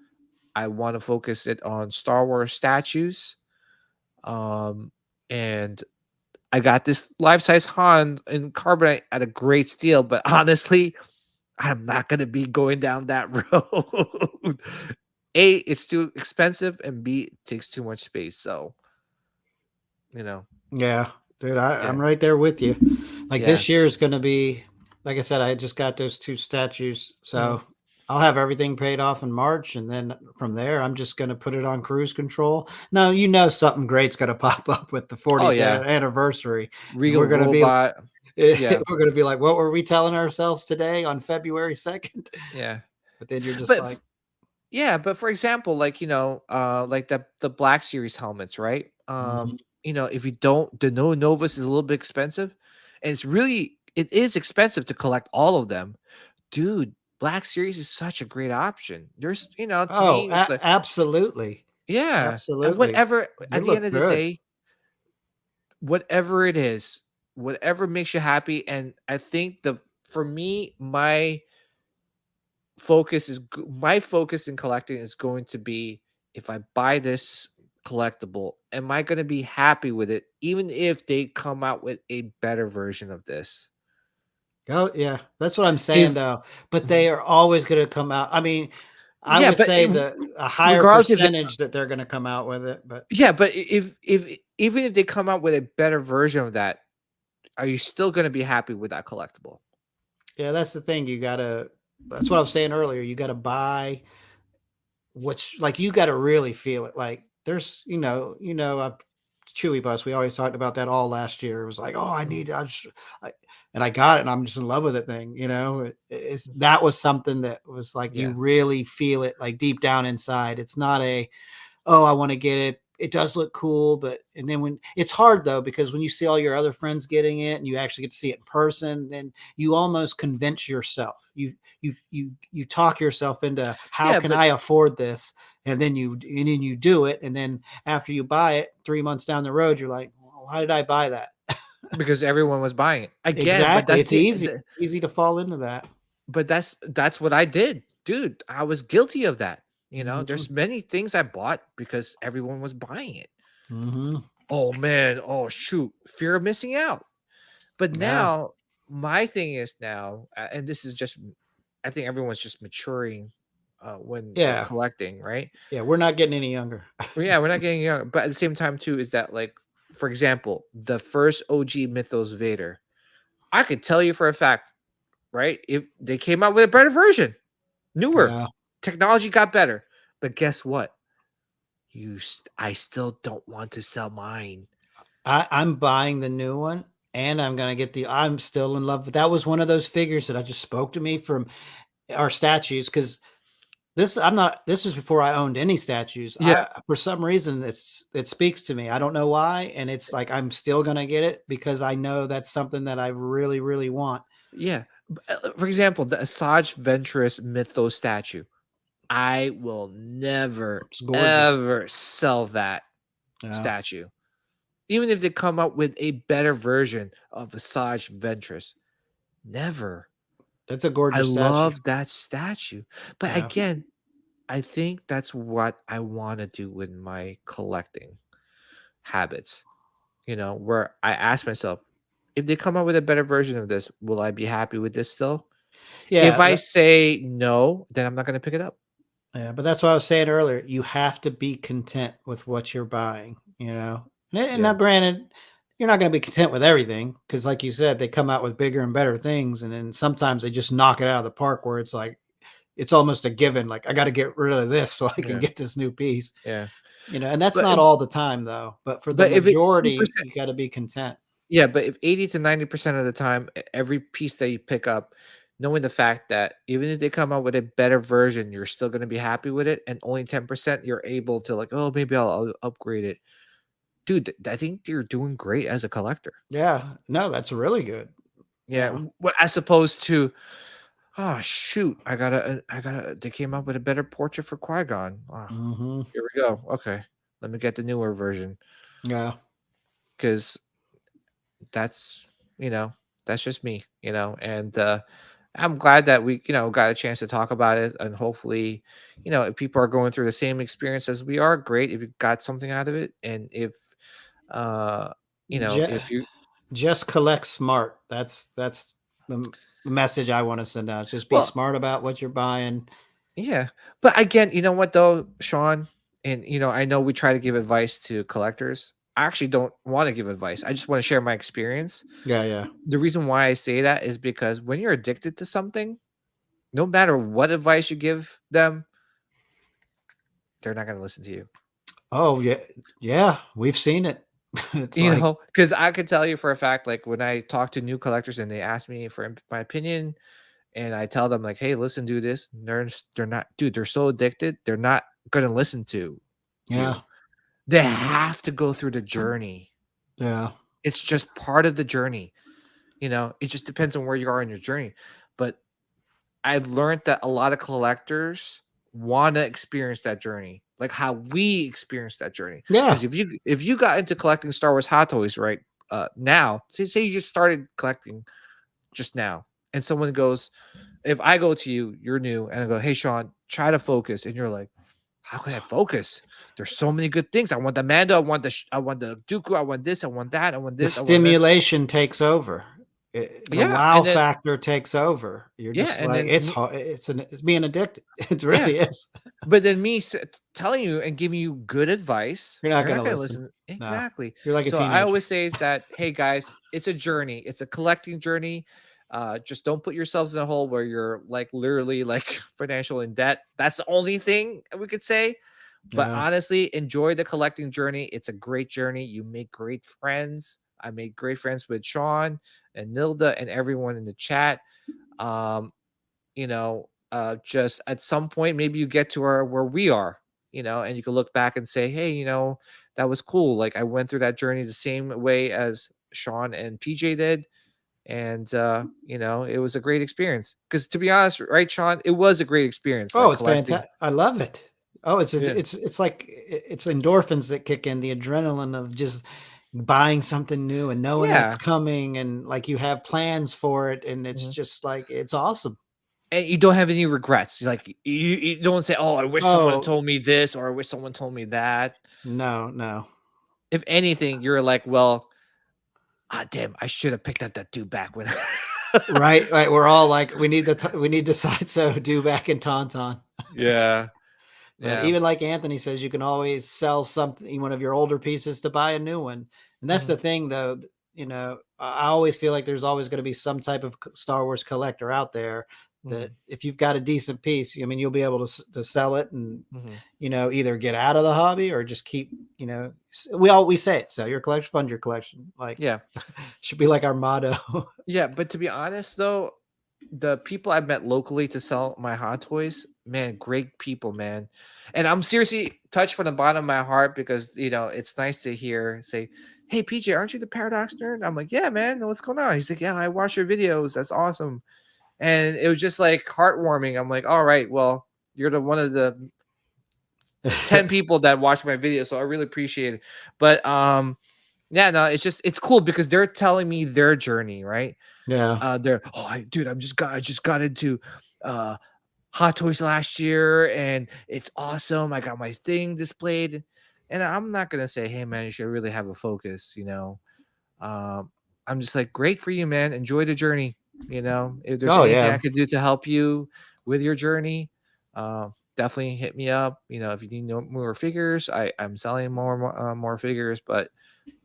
I want to focus it on Star Wars statues. And I got this life-size Han in carbonite at a great steal, but honestly, I'm not gonna be going down that road. A, it's too expensive, and B, it takes too much space. So, you know, Yeah, dude, yeah, I'm right there with you. Like yeah, this year is going to be, like I said, I just got those 2 statues, mhm, so I'll have everything paid off in March, and then from there, I'm just going to put it on cruise control. Now, something great's going to pop up with the oh 40th yeah, anniversary, and Regal Robot, yeah, we're going to be like, what were we telling ourselves today on February 2nd? yeah. But then you're just But like, yeah, but for example, like like the Black Series helmets, right? mhm. If you don't, the No Novus is a little bit expensive, and it is expensive to collect all of them, dude. Black Series is such a great option. There's, to Oh, me, it's like, absolutely, yeah, and absolutely. whatever. They At the end look of the good. day, whatever it is, whatever makes you happy, and I think for me, my focus in collecting is going to be, if I buy this collectible, am I going to be happy with it, even if they come out with a better version of this? Oh, yeah, that's what I'm saying, If though, but Mhm. they are always gonna come out. I mean, I Yeah, would but say a higher regardless if they, percentage that they're gonna come out with it, but yeah, but if even if they come out with a better version of that, are you still going to be happy with that collectible? yeah, that's the thing, that's what I was saying earlier, you gotta buy which like, you gotta really feel it, like, there's Chewy Bus, we always talked about that all last year, it was like, "Oh, Mhm. I," and I got it, and I'm just in love with that thing, that was something that was like, you Yeah. really feel it, like, deep down inside, it's not a, "Oh, I wanna get it. It does look cool," but and then when it's hard though, because when you see all your other friends getting it and you actually get to see it in person, then you almost convince yourself. You talk yourself into, "How Yeah, can but I afford this?" and then you do it, and then after you buy it 3 months down the road, you're like, well, why did I buy that? because everyone was buying it again. But Exactly. that's It's easy to fall into that. but that's what I did, dude. I was guilty of that. There's Mhm. many things I bought because everyone was buying it. Mhm. Oh man, oh shoot, fear of missing out. But Yeah. now my thing is now, and this is just, I think everyone's just maturing when they're Yeah. collecting, right? Yeah, we're not getting any younger. Well, yeah, we're not getting young, but at the same time too, is that like, for example, the first OG Mythos Vader, I could tell you for a fact, right? If they came out with a better version, newer, Yeah. technology got better, but guess what? I still don't want to sell mine. I'm buying the new one, and I'm gonna get I'm still in love with that. Was one of those figures that I just spoke to me from our statues, because this is before I owned any statues. Yeah, For some reason it speaks to me. I don't know why, and it's like I'm still gonna get it because I know that's something that I really, really want. yeah. For example, the Asajj Ventress Mythos statue. I will never It's gorgeous. ever sell that Yeah. statue. Even if they come up with a better version of Asajj Ventress. Never. That's a I gorgeous statue. love that statue. But Yeah. again, I think that's what I want to do with my collecting habits. Where I ask myself, if they come up with a better version of this, will I be happy with this still? If Yeah, I say no, then I'm not going to pick it up. yeah, but that's what I was saying earlier. You have to be content with what you're buying, you know. And Yeah. now, granted, you're not going to be content with everything because, like you said, they come out with bigger and better things, and then sometimes they just knock it out of the park. Where it's like it's almost a given. Like I got to get rid of this so I can Yeah. get this new piece, Yeah. And that's But not all the time though. But for the but if it's majority, 80%, you got to be content. yeah, but if 80 to 90% of the time, every piece that you pick up, knowing the fact that even if they come out with a better version, you're still going to be happy with it, and only 10% you're able to like, oh, maybe I'll upgrade it. Dude, I think you're doing great as a collector. Yeah, no, that's really good. Yeah, as opposed to, oh shoot, they came up with a better portrait for Qui-Gon. Oh, Mm-hmm. here we go. Okay, let me get the newer version Yeah. because that's that's just me, and I'm glad that we got a chance to talk about it, and hopefully if people are going through the same experience as we are, great if you got something out of it, and if Ju- if you just collect smart. That's the message I want to send out. Just be well smart about what you're buying. yeah, but again, you know what though, Sean, and I know we try to give advice to collectors. I actually don't want to give advice. I just want to share my experience. Yeah, yeah. The reason why I say that is because when you're addicted to something, no matter what advice you give them, they're not going to listen to you. Oh, yeah. Yeah, we've seen it. It's You like, know, because I could tell you for a fact, like when I talk to new collectors and they ask me for my opinion, and I tell them like, "Hey, listen, do this." They're not, dude. They're so addicted. They're not going to listen to yeah, you. They have to go through the journey. yeah, It's just part of the journey. It just depends on where you are in your journey. But I've learned that a lot of collectors want to experience that journey, like how we experienced that journey. yeah, Because if you got into collecting Star Wars Hot Toys right now, say you just started collecting just now, and someone goes, if I go to you, you're new, and I go, "Hey, Sean, try to focus," and you're like, "How can I focus? There's so many good things. I want the Mando. I want I want the Dooku. I want this. I want that. I want the this. I want this." stimulation takes over. The Yeah, wow and then factor takes over. You're yeah, just and like, then it's hard. It's being addicted. It yeah, really is. but then me telling you and giving you good advice, You're not you're going not to going to listen. listen. No, Exactly. you're like a So I teenager. always say is that, hey guys, it's a journey. It's a collecting journey. Just don't put yourselves in a hole where you're like literally like financial in debt. That's the only thing we could say. But Yeah. honestly, enjoy the collecting journey. It's a great journey. You make great friends. I made great friends with Sean and Nilda and everyone in the chat. Um, just at some point, maybe you get to where we are, and you can look back and say, hey, that was cool. Like I went through that journey the same way as Sean and PJ did. And, it was a great experience. Because to be honest, right, Sean, it was a great experience. Oh, Like it's collecting. fantastic. I love it. Oh, it's Yeah. it's like it's endorphins that kick in, the adrenaline of just buying something new and knowing it's Yeah. coming, and like you have plans for it, and it's Mhm. just like it's awesome. And you don't have any regrets. Like you don't say, "Oh, I wish someone had Oh, told me this," or "I wish someone told me that." no, no. If anything, you're like, "Well, damn, I should have picked up that dude back when." Right, right. We're all like, we need the side so do back in Tauntaun. Yeah. But Yeah. even like Anthony says, you can always sell something, one of your older pieces to buy a new one. And that's the Mhm. thing, though. I always feel like there's always going to be some type of Star Wars collector out there that Mhm. if you've got a decent piece, I mean, you'll be able to sell it and, Mhm. either get out of the hobby or just keep, we say it, sell your collection, fund your collection. Like, Yeah. should be like our motto. Yeah, but to be honest though, the people I've met locally to sell my Hot Toys, man, great people, man. And I'm seriously touched from the bottom of my heart because it's nice to hear say, "Hey PJ, aren't you the Paradox nerd?" I'm like, "Yeah, man, what's going on?" He's like, "Yeah, I watch your videos. That's awesome." And it was just like heartwarming. I'm like, "All right, well, you're the one of the 10 people that watch my video, so I really appreciate it." But yeah, no, it's cool because they're telling me their journey, right? Yeah. They're, dude, I just got into uh Hot Toys last year and it's awesome. I got my thing displayed. And I'm not gonna say, hey man, you should really have a focus. Um, I'm just like, great for you, man. Enjoy the journey. If there's Oh, anything I yeah. could do to help you with your journey, definitely hit me up. If you need more figures, I'm selling more figures, but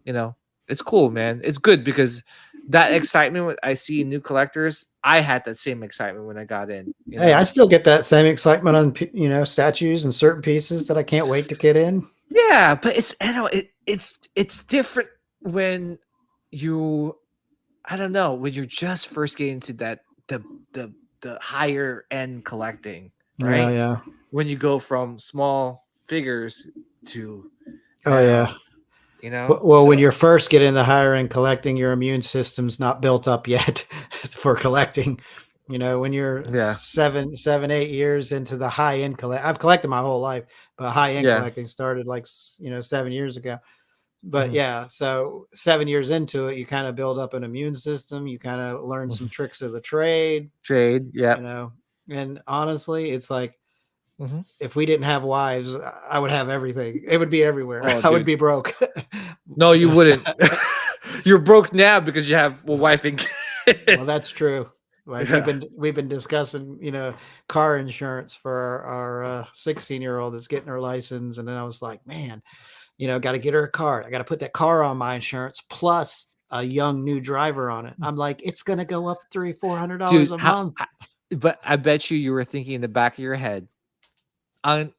you know, it's cool, man. It's good because that excitement when I see new collectors, I had that same excitement when I got in, you Hey, I know? still get that same excitement on, statues and certain pieces that I can't wait to get in. Yeah, but it's different when you I don't know, when you're just first getting to that the the higher end collecting, Yeah, right? yeah. When you go from small figures to Oh, yeah. now, Well, when So you're first getting the higher end collecting, your immune system's not built up yet for collecting. When you're yeah. 7, 8 years into the high end I've collected my whole life, but high end Yeah. collecting started like 7 years ago. But Mhm. yeah, so 7 years into it, you kind of build up an immune system. You kind of learn some Mhm. tricks of the trade, Trade, yeah. you know. And honestly, it's like Mhm. if we didn't have wives, I would have everything. It would be everywhere. Oh, I would dude. be broke. No, you wouldn't. You're broke now because you have a wife and kid. Well, that's true. Like we've Yeah. been discussing, car insurance for our 16-year-old that's getting her license, and then I was like, man, got to get her a car. I got to put that car on my insurance plus a young new driver on it. I'm like, it's gonna go up $300-400 Dude, a month. but I bet you were thinking in the back of your head,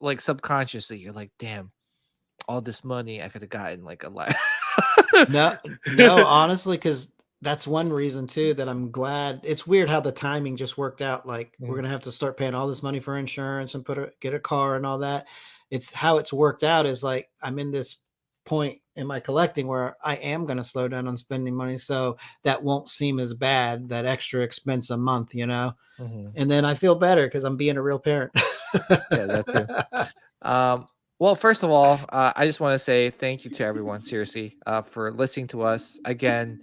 like subconsciously, you're like, damn, all this money I could have gotten like a lot. No, no, honestly, because that's one reason too that I'm glad. It's weird how the timing just worked out. Like we're Mhm. gonna have to start paying all this money for insurance and get a car and all that. It's how it's worked out is like I'm in this point in my collecting where I am gonna slow down on spending money, so that won't seem as bad, that extra expense a month. Mhm. And then I feel better because I'm being a real parent. Yeah, that too. Um, well, first of all, I just want to say thank you to everyone, seriously, for listening to us. Again,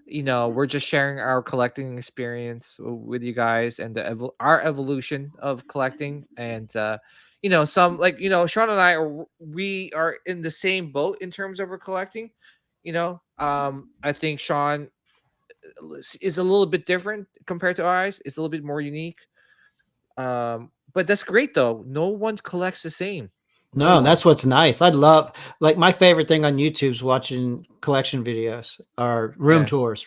we're just sharing our collecting experience with you guys and our evolution of collecting. And, some like, Sean and we are in the same boat in terms of our collecting. I think Sean is a little bit different compared to ours. It's a little bit more unique. But that's great though. No one collects the same. No No, one. that's what's nice. I'd love like my favorite thing on YouTube's watching collection videos or Yeah. room tour.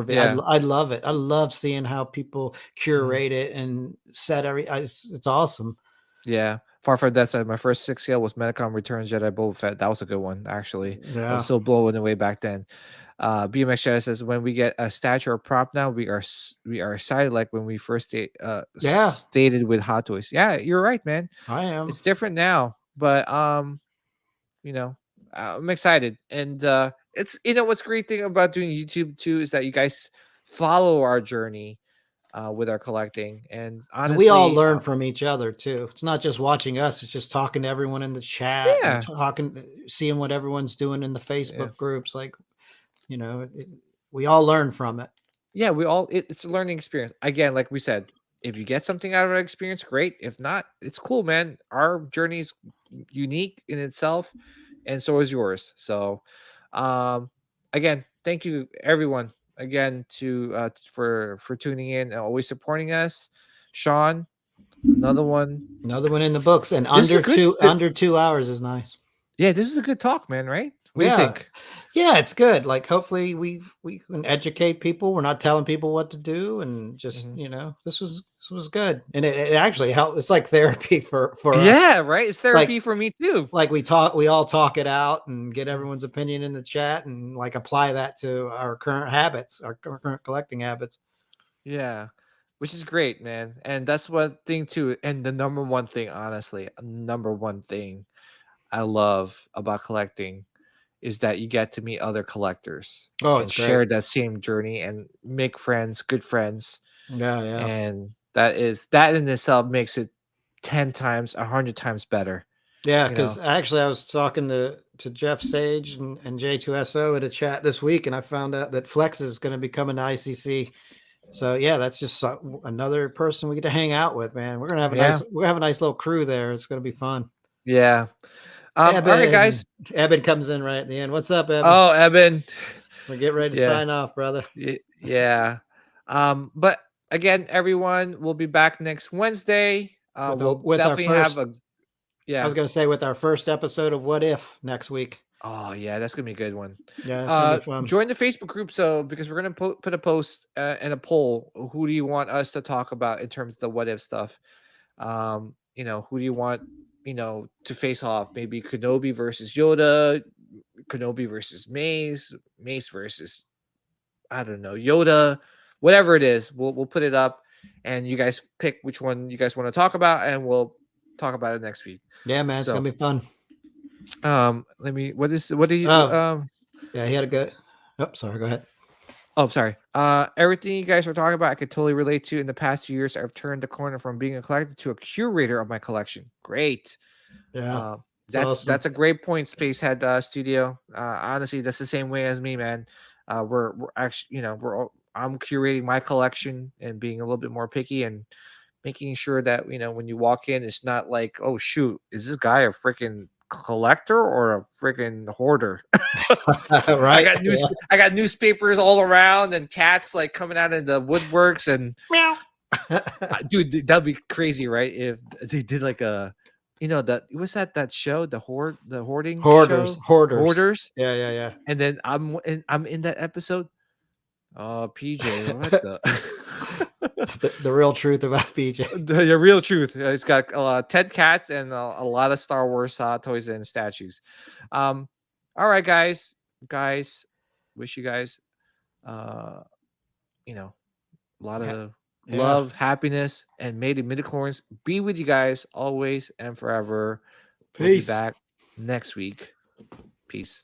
Yeah. I love it. I love seeing how people Mhm. curate it and set it's awesome. Yeah. Far from that side, my first 6 scale was Metacom Returns Jedi Boba Fett. That was a good one, actually. I was Yeah. still blowing away back then. BMX Jedi says when we get a statue or prop now, we are excited like when we first Yeah, stated with Hot Toys. Yeah, you're right, man. I am. It's different now, but you know, I'm excited, and it's what's great thing about doing YouTube too is that you guys follow our journey with our collecting. And honestly, and we all learn from each other too. It's not just watching us; it's just talking to everyone in the chat, and seeing what everyone's doing in the Facebook groups. Like, we all learn from it. Yeah, it's a learning experience. Again, like we said, if you get something out of our experience, great. If not, it's cool, man. Our journey is unique in itself, and so is yours. So, again, thank you everyone again for tuning in and always supporting us. Sean, another one in the books, and under 2 hours is nice. Yeah, this is a good talk, man, right? What do you think? Yeah, it's good. Like, hopefully we can educate people. We're not telling people what to do, and just this was good, and it actually helped. It's like therapy for us. Yeah, right. It's therapy for me too. Like we all talk it out and get everyone's opinion in the chat, and like apply that to our current habits, our current collecting habits. Yeah, which is great, man. And that's one thing too. And the number one thing, honestly, number one thing I love about collecting is that you get to meet other collectors and share that same journey and make friends, good friends. Yeah. And that in itself makes it 10 times, 100 times better. Yeah, because actually I was talking to Jeff Sage and J2SO at a chat this week, and I found out that Flex is going to be coming to ICC. So yeah, that's just another person we get to hang out with, man. We're gonna have a nice little crew there. It's gonna be fun. Yeah. All right, guys. Eben comes in right at the end. What's up, Eben? Oh, Eben. We're getting ready to sign off, brother. Yeah. But again, everyone, we'll be back next Wednesday. We'll definitely have a. Yeah. I was gonna say with our first episode of What If next week. Oh yeah, that's gonna be a good one. Yeah, it's gonna be fun. Join the Facebook group because we're gonna put a post and a poll. Who do you want us to talk about in terms of the what if stuff? Who do you want to face off? Maybe Kenobi versus Yoda, Kenobi versus Mace versus I don't know, Yoda, whatever it is. We'll put it up, and you guys pick which one you guys want to talk about, and we'll talk about it next week. Yeah, man, it's gonna be fun. Yeah, he had a good. Oh, sorry, go ahead. Oh, sorry. Everything you guys were talking about, I could totally relate to. In the past 2 years, I've turned the corner from being a collector to a curator of my collection. Great. Yeah. That's a great point, Spacehead Studio. Honestly, that's the same way as me, man. We're actually, I'm curating my collection and being a little bit more picky and making sure that when you walk in, it's not like, oh shoot, is this guy a freaking collector or a freaking hoarder? Right. I got newspapers all around and cats like coming out of the woodworks and meow. Dude, that'd be crazy, right? If they did like a that was that show, the hoarding hoarders. Yeah. And then I'm in that episode. Oh, PJ, what the the real truth about PJ. The real truth. It's got 10 cats and a lot of Star Wars toys and statues. All right, guys, wish you guys a lot of love, happiness, and may the midichlorians be with you guys always and forever. Peace. We'll be back next week. Peace.